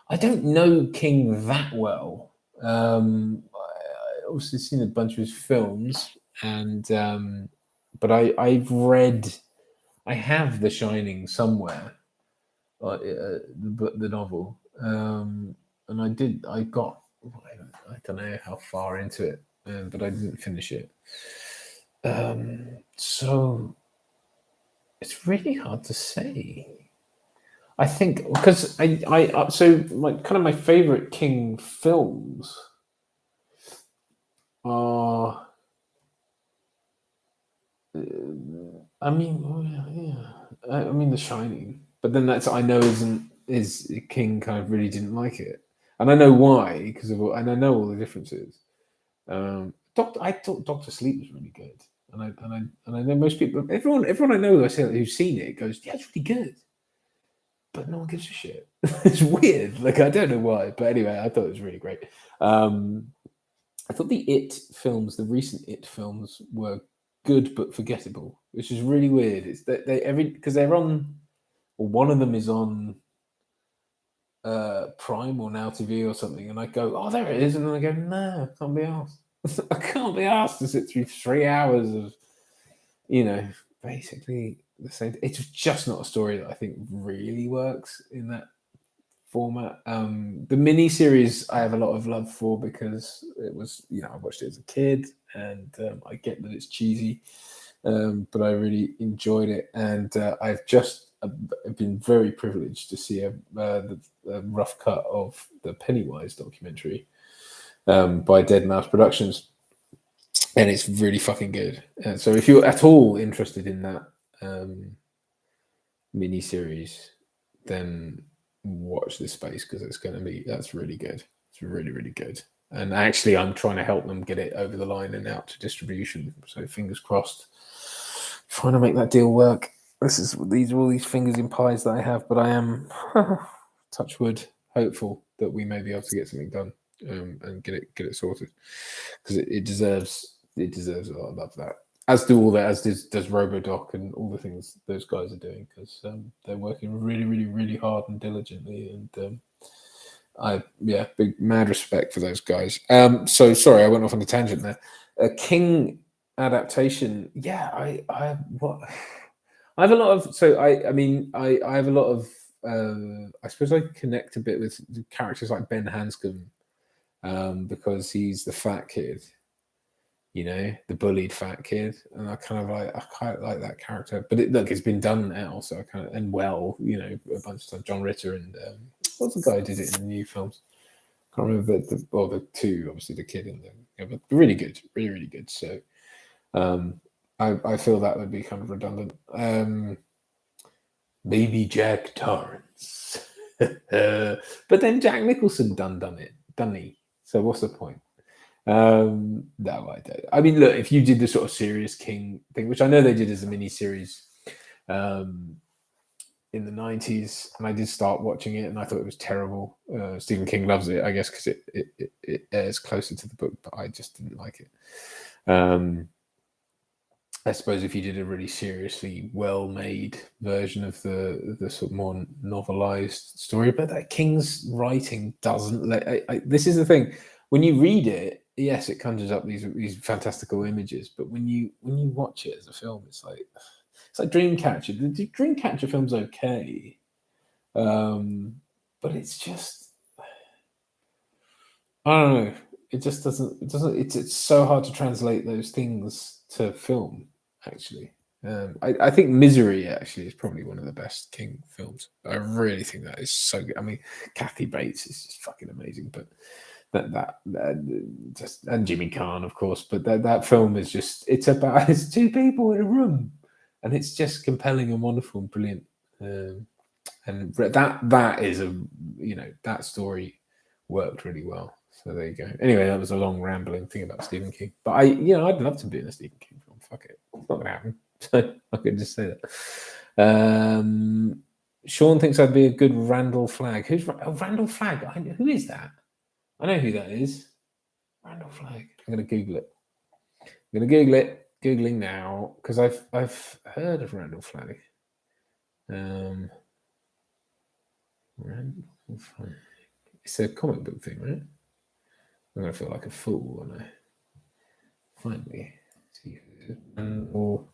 I don't know King that well. I obviously seen a bunch of his films, and but I have The Shining somewhere, the novel, and I don't know how far into it, but I didn't finish it. So it's really hard to say. I think because my favorite King films are, I mean, The Shining, but then I know is King kind of really didn't like it, and I know why and I know all the differences. I thought Doctor Sleep was really good, and I know most people, everyone I know who's seen it goes, yeah, it's really good. But no one gives a shit. It's weird. Like, I don't know why. But anyway, I thought it was really great. I thought the It films, the recent It films, were good but forgettable, which is really weird. It's that because they're on, or one of them is on Prime or Now TV or something, and I go, oh, there it is, and then I go, no, I can't be asked. I can't be asked to sit through 3 hours of, basically the same. It's just not a story that I think really works in that format. The mini series I have a lot of love for because it was, I watched it as a kid, and I get that it's cheesy, but I really enjoyed it, and I've just been very privileged to see a rough cut of the Pennywise documentary by Dead Mouse Productions, and it's really fucking good. So if you're at all interested in that mini series, then watch this space, because that's really good. It's really, really good. And actually, I'm trying to help them get it over the line and out to distribution. So fingers crossed, trying to make that deal work. These are all these fingers in pies that I have, but I am touch wood, hopeful that we may be able to get something done and get it sorted, because it deserves a lot. I love that. As does RoboDoc and all the things those guys are doing, because they're working really, really, really hard and diligently. And big mad respect for those guys. So sorry, I went off on a tangent there. A King adaptation. Yeah, I have a lot of. So I have a lot of. I suppose I connect a bit with characters like Ben Hanscom, because he's the fat kid. The bullied fat kid, and I quite like that character. But it's been done now, so I a bunch of stuff. John Ritter and what's the guy who did it in the new films? Can't remember the two, obviously the kid and but really good, really, really good. So I feel that would be kind of redundant. Maybe Jack Torrance, but then Jack Nicholson done he? So what's the point? No, I don't. I mean, look, if you did the sort of serious King thing, which I know they did as a mini series in the 90s, and I did start watching it, and I thought it was terrible. Stephen King loves it, I guess, because it airs closer to the book, but I just didn't like it. I suppose if you did a really seriously well-made version of the sort of more novelized story, but that King's writing doesn't this is the thing. When you read it, yes, it conjures up these fantastical images, but when you watch it as a film, it's like Dreamcatcher. The Dreamcatcher film's okay, but it's just, I don't know. It just doesn't. It doesn't. It's so hard to translate those things to film. Actually, I think Misery actually is probably one of the best King films. I really think that is so good. I mean, Kathy Bates is just fucking amazing, but that just, and Jimmy Caan, of course. But that film is just, it's two people in a room, and it's just compelling and wonderful and brilliant. And that is that story worked really well. So there you go. Anyway, that was a long rambling thing about Stephen King. But I'd love to be in a Stephen King film. Fuck it. It's not going to happen. So I could just say that. Sean thinks I'd be a good Randall Flagg. Who's Randall Flagg? Who is that? I know who that is. Randall Flagg. I'm going to Google it. I'm going to Google it. Googling now, because I've heard of Randall Flagg. Randall Flagg. It's a comic book thing, right? I'm going to feel like a fool when I find me. Oh,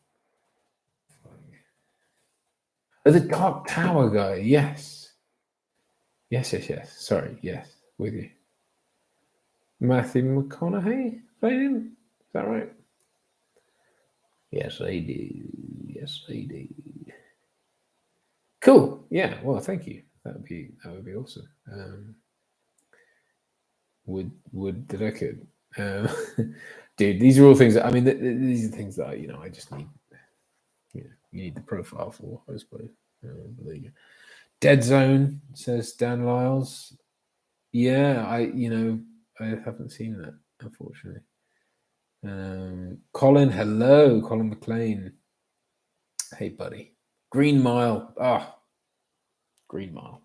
the Dark Tower guy. Yes. Yes. Sorry. Yes. With you. Matthew McConaughey played him. Is that right? Yes, I do. Cool. Yeah. Well, thank you. That would be awesome. That I could. Dude, these are all things that, these are things that I just need. You need the profile for, I suppose. There you go. Dead Zone, says Dan Lyles. Yeah, I haven't seen that, unfortunately. Colin, hello, Colin McLean. Hey, buddy. Green Mile. Green Mile.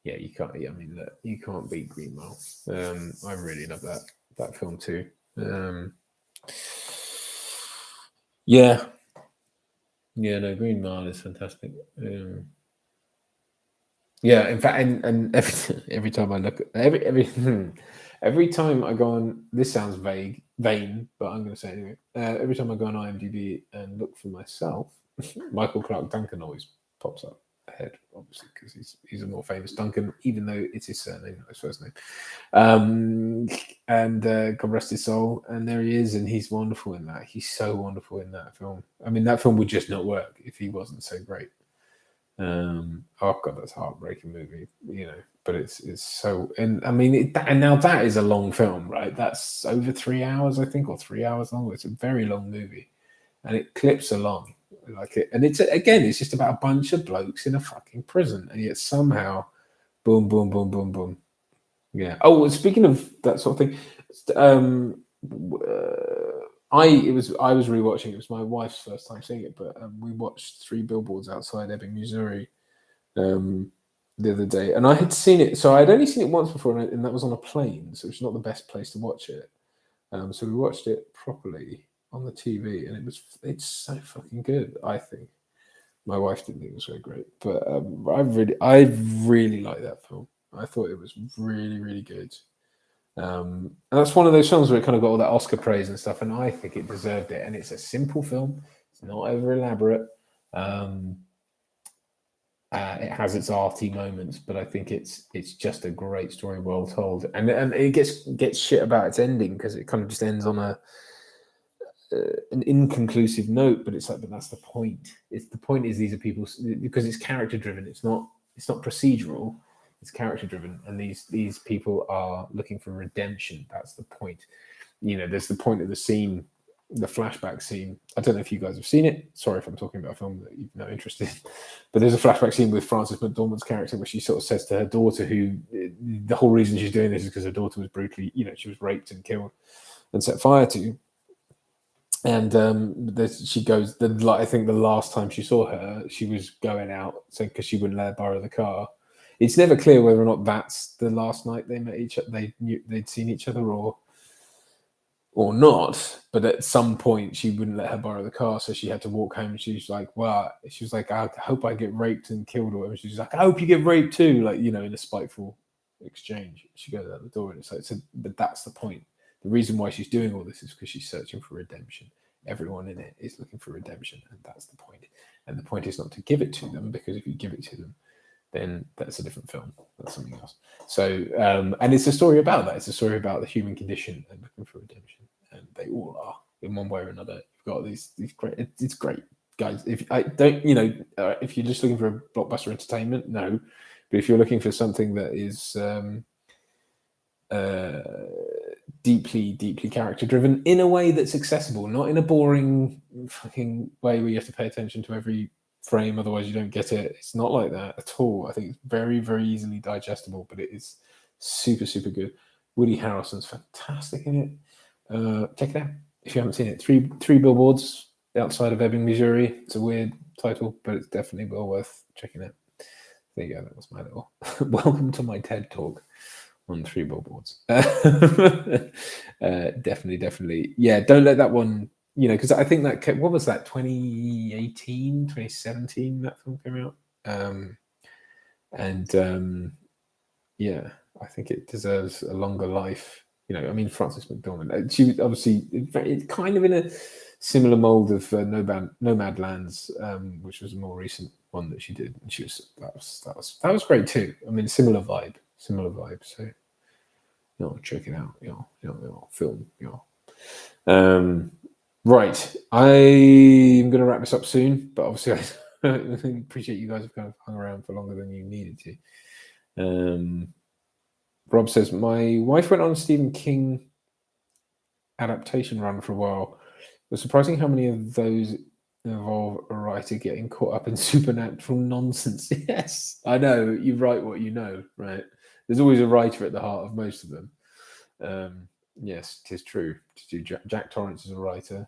Yeah, you can't. Yeah, look, you can't beat Green Mile. I really love that that film too. Yeah, no, Green Mile is fantastic. Yeah, in fact, and every time I look at every time I go on, this sounds vain, but I'm going to say it anyway. Every time I go on IMDb and look for myself, Michael Clark Duncan always pops up ahead, obviously, because he's a more famous Duncan, even though it's his surname, not his first name. And God rest his soul. And there he is, and he's wonderful in that. He's so wonderful in that film. I mean, that film would just not work if he wasn't so great. Oh god, that's a heartbreaking movie, but it's so, and I mean, and now that is a long film, right? That's over 3 hours, I think, or 3 hours long. It's a very long movie, and it clips along like it, and it's just about a bunch of blokes in a fucking prison, and yet somehow, boom, boom, boom, boom, boom. Yeah. Oh, speaking of that sort of thing, I was rewatching. It was my wife's first time seeing it, but we watched Three Billboards Outside Ebbing, Missouri, the other day, and I had seen it. So I'd only seen it once before, and that was on a plane, so it's not the best place to watch it. So we watched it properly on the TV, and it's so fucking good. I think my wife didn't think it was very great, but I really like that film. I thought it was really, really good. And that's one of those films where it kind of got all that Oscar praise and stuff, and I think it deserved it. And it's a simple film; it's not over elaborate. It has its arty moments, but I think it's just a great story, well told. And it gets shit about its ending because it kind of just ends on an inconclusive note. But it's like, but that's the point. The point is these are people, because it's character driven. It's not procedural. It's character driven, and these people are looking for redemption. That's the point. There's the point of the scene, the flashback scene. I don't know if you guys have seen it. Sorry if I'm talking about a film that you've no interest in, but there's a flashback scene with Frances McDormand's character where she sort of says to her daughter, who the whole reason she's doing this is because her daughter was brutally, she was raped and killed and set fire to. And she goes, I think the last time she saw her, she was going out, so because she wouldn't let her borrow the car. It's never clear whether or not that's the last night they met each other. They'd seen each other or not. But at some point, she wouldn't let her borrow the car, so she had to walk home. And she was like, I hope I get raped and killed, or whatever. She's like, I hope you get raped too, in a spiteful exchange. She goes out the door, and it's like, but that's the point. The reason why she's doing all this is because she's searching for redemption. Everyone in it is looking for redemption, and that's the point. And the point is not to give it to them, because if you give it to them, then that's a different film. That's something else. So, and it's a story about that. It's a story about the human condition and looking for redemption. And they all are, in one way or another. You've got these great. It's great, guys. If I don't, if you're just looking for a blockbuster entertainment, no. But if you're looking for something that is deeply, deeply character driven in a way that's accessible, not in a boring fucking way where you have to pay attention to every frame, otherwise you don't get it. It's not like that at all. I think it's very, very easily digestible, but it is super, super good. Woody Harrelson's fantastic in it. Check it out if you haven't seen it. Three Billboards Outside of Ebbing, Missouri. It's a weird title, but it's definitely well worth checking out. There you go. That was my little welcome to my TED talk on Three Billboards. Definitely. Yeah, don't let that one, because I think that, what was that, 2018, 2017, that film came out? Yeah, I think it deserves a longer life. Frances McDormand, she was obviously it's kind of in a similar mold of Nomadlands, which was a more recent one that she did, and that was great too. Similar vibe. So, check it out. Film. Right. I'm going to wrap this up soon, but obviously I appreciate you guys have kind of hung around for longer than you needed to. Rob says, my wife went on a Stephen King adaptation run for a while. It was surprising how many of those involve a writer getting caught up in supernatural nonsense. Yes, I know. You write what you know, right? There's always a writer at the heart of most of them. Yes, it is true. Jack Torrance is a writer.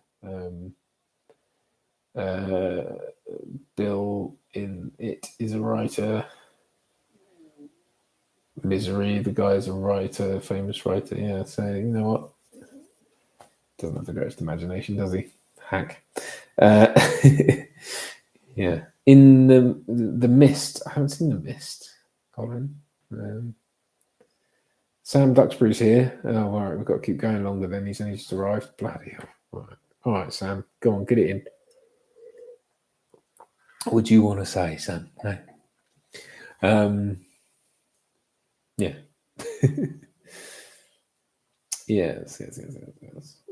Bill in It is a writer. Misery, the guy is a writer, famous writer. Yeah, so you know what? Doesn't have the greatest imagination, does he? Hack. Yeah. In the Mist. I haven't seen the Mist, Colin. Sam Duxbury's here. Oh, all right, we've got to keep going longer then. He's only just arrived. Bloody hell. All right, Sam. Go on, get it in. What do you want to say, Sam? No. Yeah. Yes.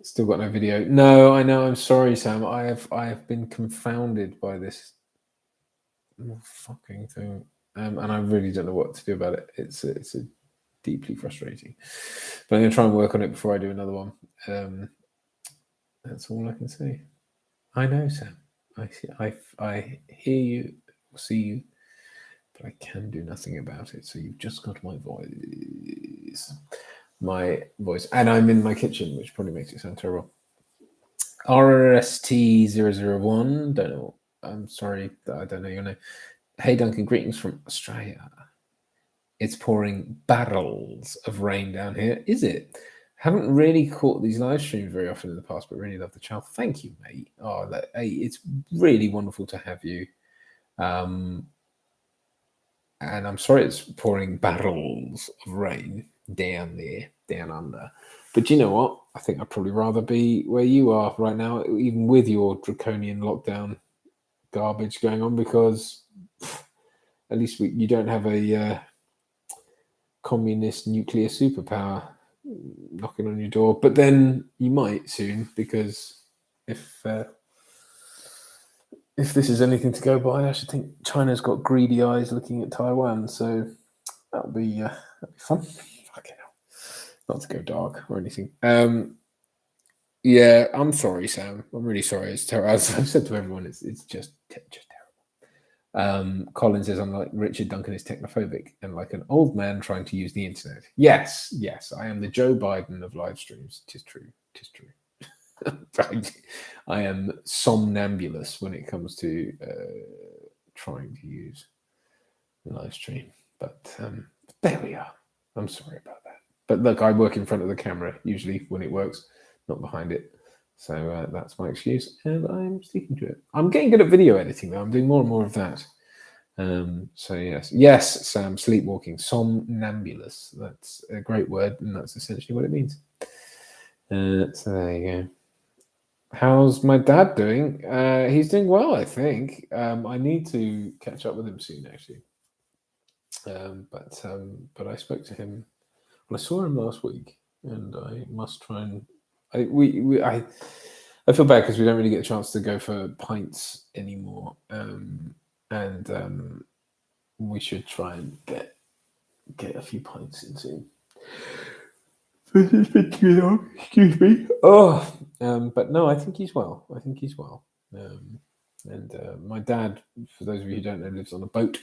Still got no video. No, I know. I'm sorry, Sam. I have been confounded by this fucking thing, and I really don't know what to do about it. It's a deeply frustrating. But I'm going to try and work on it before I do another one. That's all I can say. I know, Sam. I hear you, see you, but I can do nothing about it. So you've just got my voice. And I'm in my kitchen, which probably makes it sound terrible. RST001, don't know. I'm sorry, I don't know your name. Hey Duncan, greetings from Australia. It's pouring barrels of rain down here. Is it? Haven't really caught these live streams very often in the past, but really love the channel. Thank you, mate. Oh, hey, it's really wonderful to have you. And I'm sorry it's pouring barrels of rain down there, down under. But you know what? I think I'd probably rather be where you are right now, even with your draconian lockdown garbage going on, because at least you don't have a communist nuclear superpower knocking on your door. But then you might soon, because if this is anything to go by, I should think China's got greedy eyes looking at Taiwan. So that'll be fun. Fucking hell. Not to go dark or anything. Yeah, I'm sorry, Sam. I'm really sorry. It's terrible. As I've said to everyone, it's just terrible. Colin says, unlike Richard, Duncan is technophobic and like an old man trying to use the internet. Yes, I am the Joe Biden of live streams. Tis true. I am somnambulous when it comes to trying to use the live stream. But there we are. I'm sorry about that. But look, I work in front of the camera usually when it works, not behind it. So that's my excuse, and I'm sticking to it. I'm getting good at video editing, though. I'm doing more and more of that. So yes, Sam, sleepwalking, somnambulous. That's a great word, and that's essentially what it means. So there you go. How's my dad doing? He's doing well, I think. I need to catch up with him soon, actually. But I spoke to him. Well, I saw him last week, and I must try and. I feel bad because we don't really get a chance to go for pints anymore, and we should try and get a few pints in soon. It's been too long. Excuse me. Oh, but no, I think he's well. And my dad, for those of you who don't know, lives on a boat.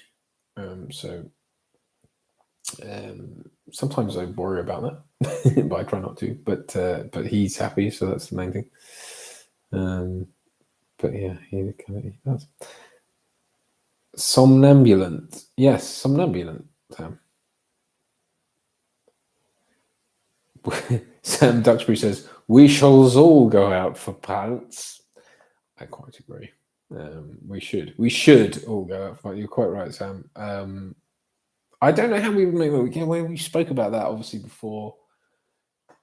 So sometimes I worry about that, but I try not to. But he's happy, so that's the main thing. But yeah, he does. Somnambulant. Yes, somnambulant, Sam. Sam Duxbury says, we shall all go out for pints. I quite agree. We should all go out for pints. You're quite right, Sam. I don't know how we would make it. We spoke about that obviously before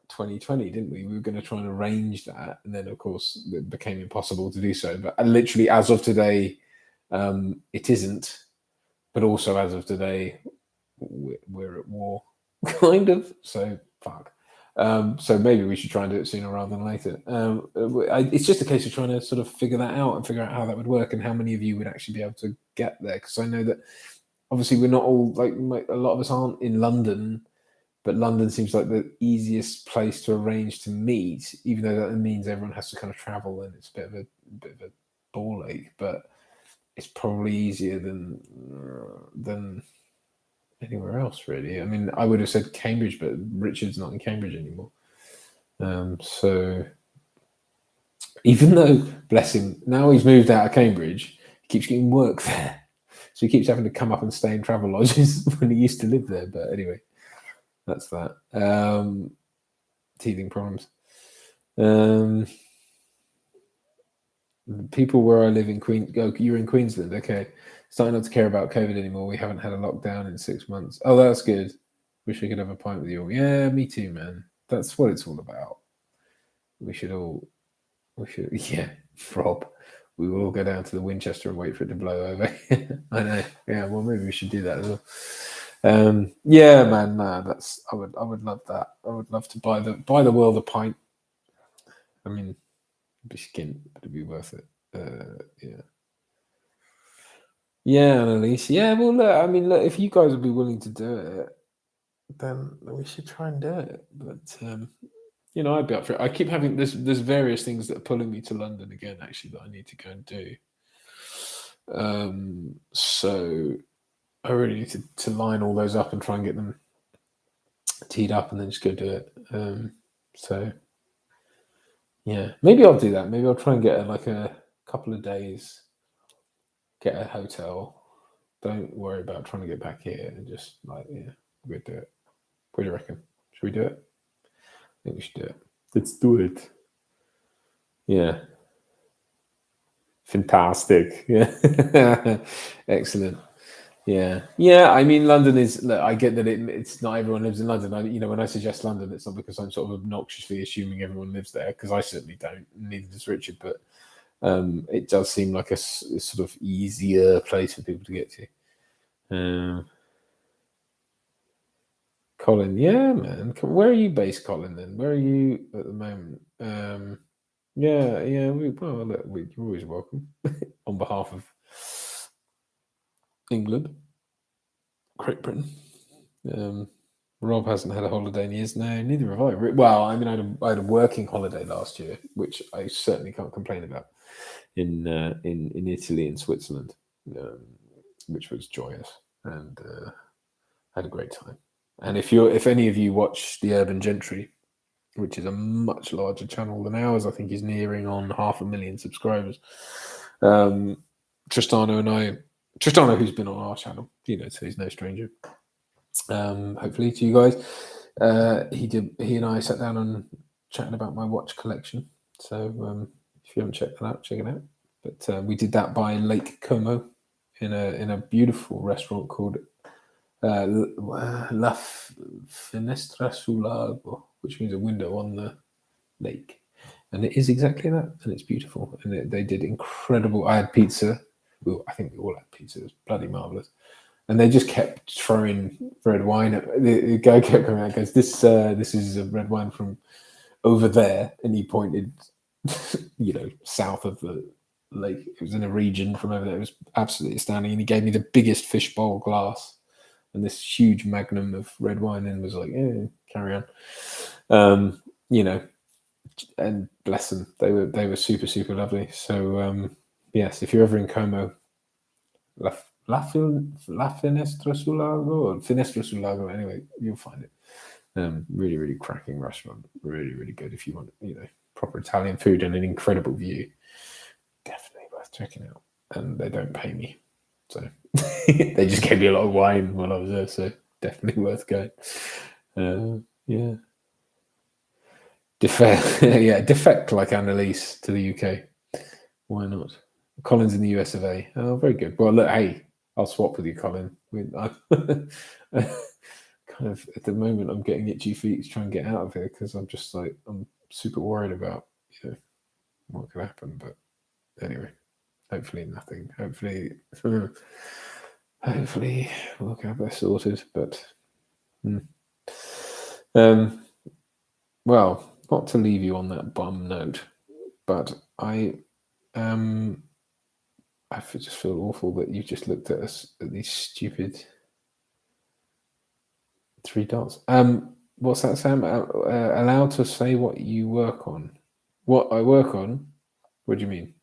2020, didn't we? We were going to try and arrange that, and then of course it became impossible to do so. But literally, as of today, it isn't. But also, as of today, we're at war, kind of. So fuck. So maybe we should try and do it sooner rather than later. It's just a case of trying to sort of figure that out and figure out how that would work and how many of you would actually be able to get there. Because I know that obviously we're not all like a lot of us aren't in London, but London seems like the easiest place to arrange to meet, even though that means everyone has to kind of travel and it's a bit of a ball ache. But it's probably easier than anywhere else, really. I mean, I would have said Cambridge, but Richard's not in Cambridge anymore. So even though, bless him, now he's moved out of Cambridge, he keeps getting work there. So he keeps having to come up and stay in travel lodges when he used to live there. But anyway, that's that. Teething problems. People where I live in you're in Queensland, okay. Starting not to care about COVID anymore. We haven't had a lockdown in 6 months. Oh, that's good. Wish I could have a pint with you all. Yeah, me too, man. That's what it's all about. We should, yeah, Rob. We will all go down to the Winchester and wait for it to blow over. I know. Yeah, well, maybe we should do that as well. Yeah, man. Nah, I would love that. I would love to buy the world a pint. I mean, it'd be skint, but it'd be worth it. Yeah. Yeah, Annalise. Yeah, well, look, I mean, look, if you guys would be willing to do it, then we should try and do it. But I'd be up for it. I keep having there's various things that are pulling me to London again, actually, that I need to go and do. So I really need to line all those up and try and get them teed up, and then just go do it. So yeah, maybe I'll do that. Maybe I'll try and get a couple of days, get a hotel. Don't worry about trying to get back here, and just we'll do it. What do you reckon? Should we do it? I think we should do it. Let's do it. Yeah. Fantastic. Yeah. Excellent. Yeah. Yeah. I mean, London is, look, I get that it's not everyone lives in London. When I suggest London, it's not because I'm sort of obnoxiously assuming everyone lives there, because I certainly don't. Neither does Richard. But it does seem like a sort of easier place for people to get to. Colin, yeah, man. Where are you based, Colin? Then where are you at the moment? Yeah. You're always welcome on behalf of England, Great Britain. Rob hasn't had a holiday in years. No, neither have I. Well, I mean, I had a working holiday last year, which I certainly can't complain about. In Italy and Switzerland, which was joyous, and had a great time. And if any of you watch The Urban Gentry, which is a much larger channel than ours, I think he's nearing on 500,000 subscribers. Tristano, who's been on our channel, so he's no stranger. Hopefully to you guys. He and I sat down and chatted about my watch collection. So if you haven't checked that out, check it out. But we did that by Lake Como in a beautiful restaurant called La Finestra sul Lago, which means a window on the lake. And it is exactly that, and it's beautiful. And they did incredible. I had pizza. I think we all had pizza. It was bloody marvelous. And they just kept throwing red wine. The guy kept coming out and goes, "This is a red wine from over there," and he pointed, south of the lake. It was in a region from over there. It was absolutely astounding. And he gave me the biggest fishbowl glass and this huge magnum of red wine, and was like, "Yeah, carry on." And bless them, they were super, super lovely. So yes, if you're ever in Como, La Finestra sul Lago, or Finestra sul Lago, anyway, you'll find it. Really, really cracking restaurant. Really, really good if you want, proper Italian food and an incredible view. Definitely worth checking out. And they don't pay me, so they just gave me a lot of wine while I was there. So definitely worth going. Yeah. Defect like Annalise to the UK. Why not? Colin's in the US of A. Oh, very good. Well, look, hey, I'll swap with you, Colin. Kind of at the moment, I'm getting itchy feet to try and get out of here, because I'm just I'm super worried about what could happen. But anyway, hopefully nothing. Hopefully we'll get that sorted. But well, not to leave you on that bum note, but I just feel awful that you just looked at us at these stupid 3 dots. What's that, Sam? Allowed to say what you work on? What I work on? What do you mean?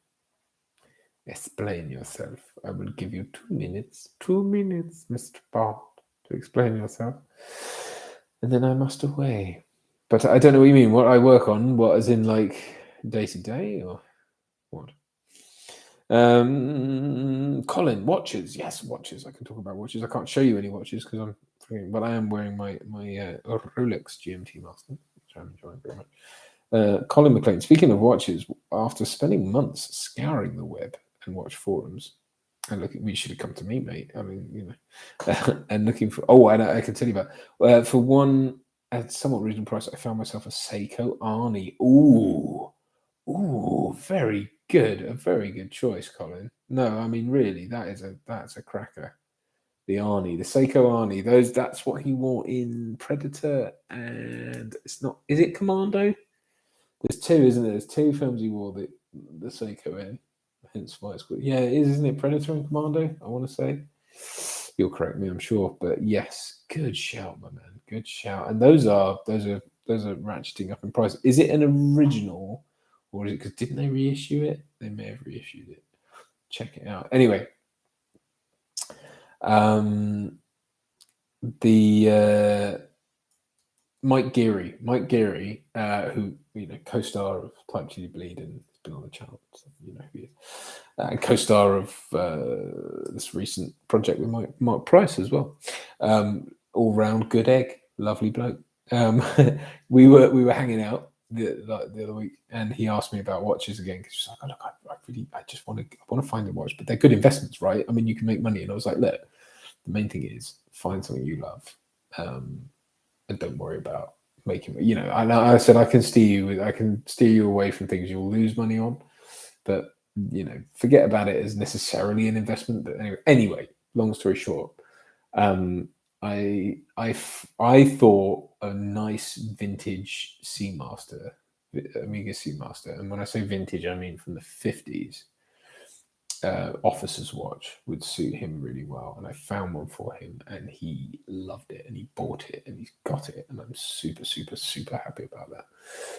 Explain yourself. I will give you 2 minutes. 2 minutes, Mr. Bond, to explain yourself. And then I must away. But I don't know what you mean. What I work on? What, as in day to day, or what? Colin, watches. Yes, watches. I can talk about watches. I can't show you any watches because but I am wearing my Rolex GMT Master, which I'm enjoying very much. Colin McLean, speaking of watches, after spending months scouring the web and watch forums, and looking, we should have come to me, mate. I mean, you know, and looking for, and I can tell you about, for one, at somewhat reasonable price, I found myself a Seiko Arnie. Ooh, very good. A very good choice, Colin. No, I mean, really, that's a cracker. The Arnie, the Seiko Arnie, that's what he wore in Predator, and it's not, is it Commando? There's two, isn't there? There's two films he wore the Seiko in. Hence why it's called. Yeah, it is, isn't it? Predator and Commando, I want to say. You'll correct me, I'm sure. But yes, good shout, my man. Good shout. And those are ratcheting up in price. Is it an original, or is it because didn't they reissue it? They may have reissued it. Check it out. Anyway, the Mike Geary, who, you know, co-star of Type Chili Bleed and has been on the channel, so you know who he is, and co-star of this recent project with Mark Price as well. All round good egg, lovely bloke. We were hanging out the other week, and he asked me about watches again because he's like, "Oh, look, I just want to find a watch, but they're good investments, right? I mean, you can make money." And I was like, "Look, the main thing is find something you love." And don't worry about making, you know. And I said I can steer you away from things you'll lose money on, but you know, forget about it as necessarily an investment. But anyway, long story short, I thought a nice vintage Seamaster, Omega Seamaster, and when I say vintage, I mean from the 50s. Officer's watch would suit him really well, and I found one for him, and he loved it, and he bought it, and he's got it, and I'm super happy about that.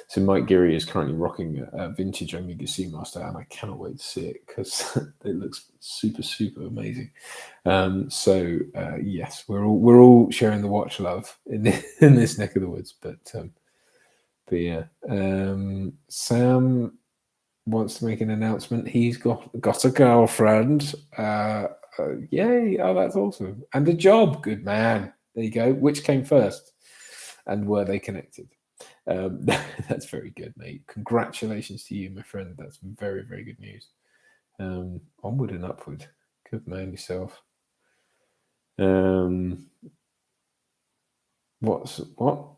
So Mike Geary is currently rocking a vintage Omega Seamaster, and I cannot wait to see it because it looks super amazing. So yes, we're all sharing the watch love in this neck of the woods, but yeah, Sam wants to make an announcement. He's got a girlfriend. Yay! Oh, that's awesome. And a job. Good man. There you go. Which came first? And were they connected? That's very good, mate. Congratulations to you, my friend. That's very good news. Onward and upward. Good man yourself. What?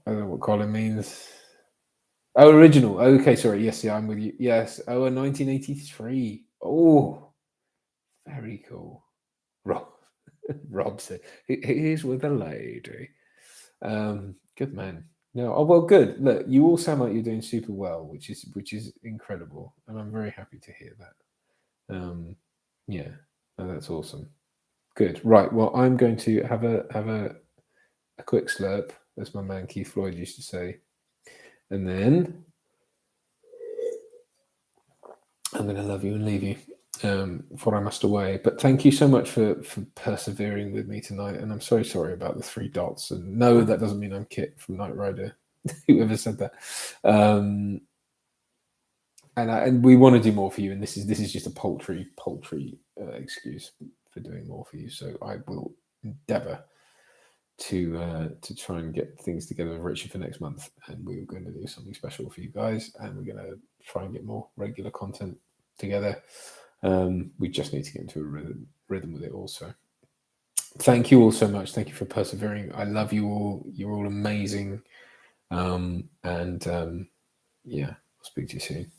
I don't know what Colin means. Oh, original. Okay, sorry. Yes, yeah, I'm with you. Yes. Oh, a 1983. Oh, very cool. Rob said, "He's with a lady." Good man. No, oh well, good. Look, you all sound like you're doing super well, which is incredible, and I'm very happy to hear that. Yeah, that's awesome. Good. Right. Well, I'm going to have a quick slurp, as my man Keith Floyd used to say. And then I'm going to love you and leave you, for I must away. But thank you so much for persevering with me tonight. And I'm so sorry about the 3 dots. And no, that doesn't mean I'm Kit from Knight Rider. Whoever said that. And we want to do more for you. And this is just a paltry excuse for doing more for you. So I will endeavour to try and get things together with Richie for next month, and we're going to do something special for you guys, and we're going to try and get more regular content together. We just need to get into a rhythm with it also. Thank you all so much. Thank you for persevering. I love you all. You're all amazing. Yeah, I'll speak to you soon.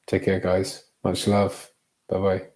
Take care, guys. Much love. Bye-bye.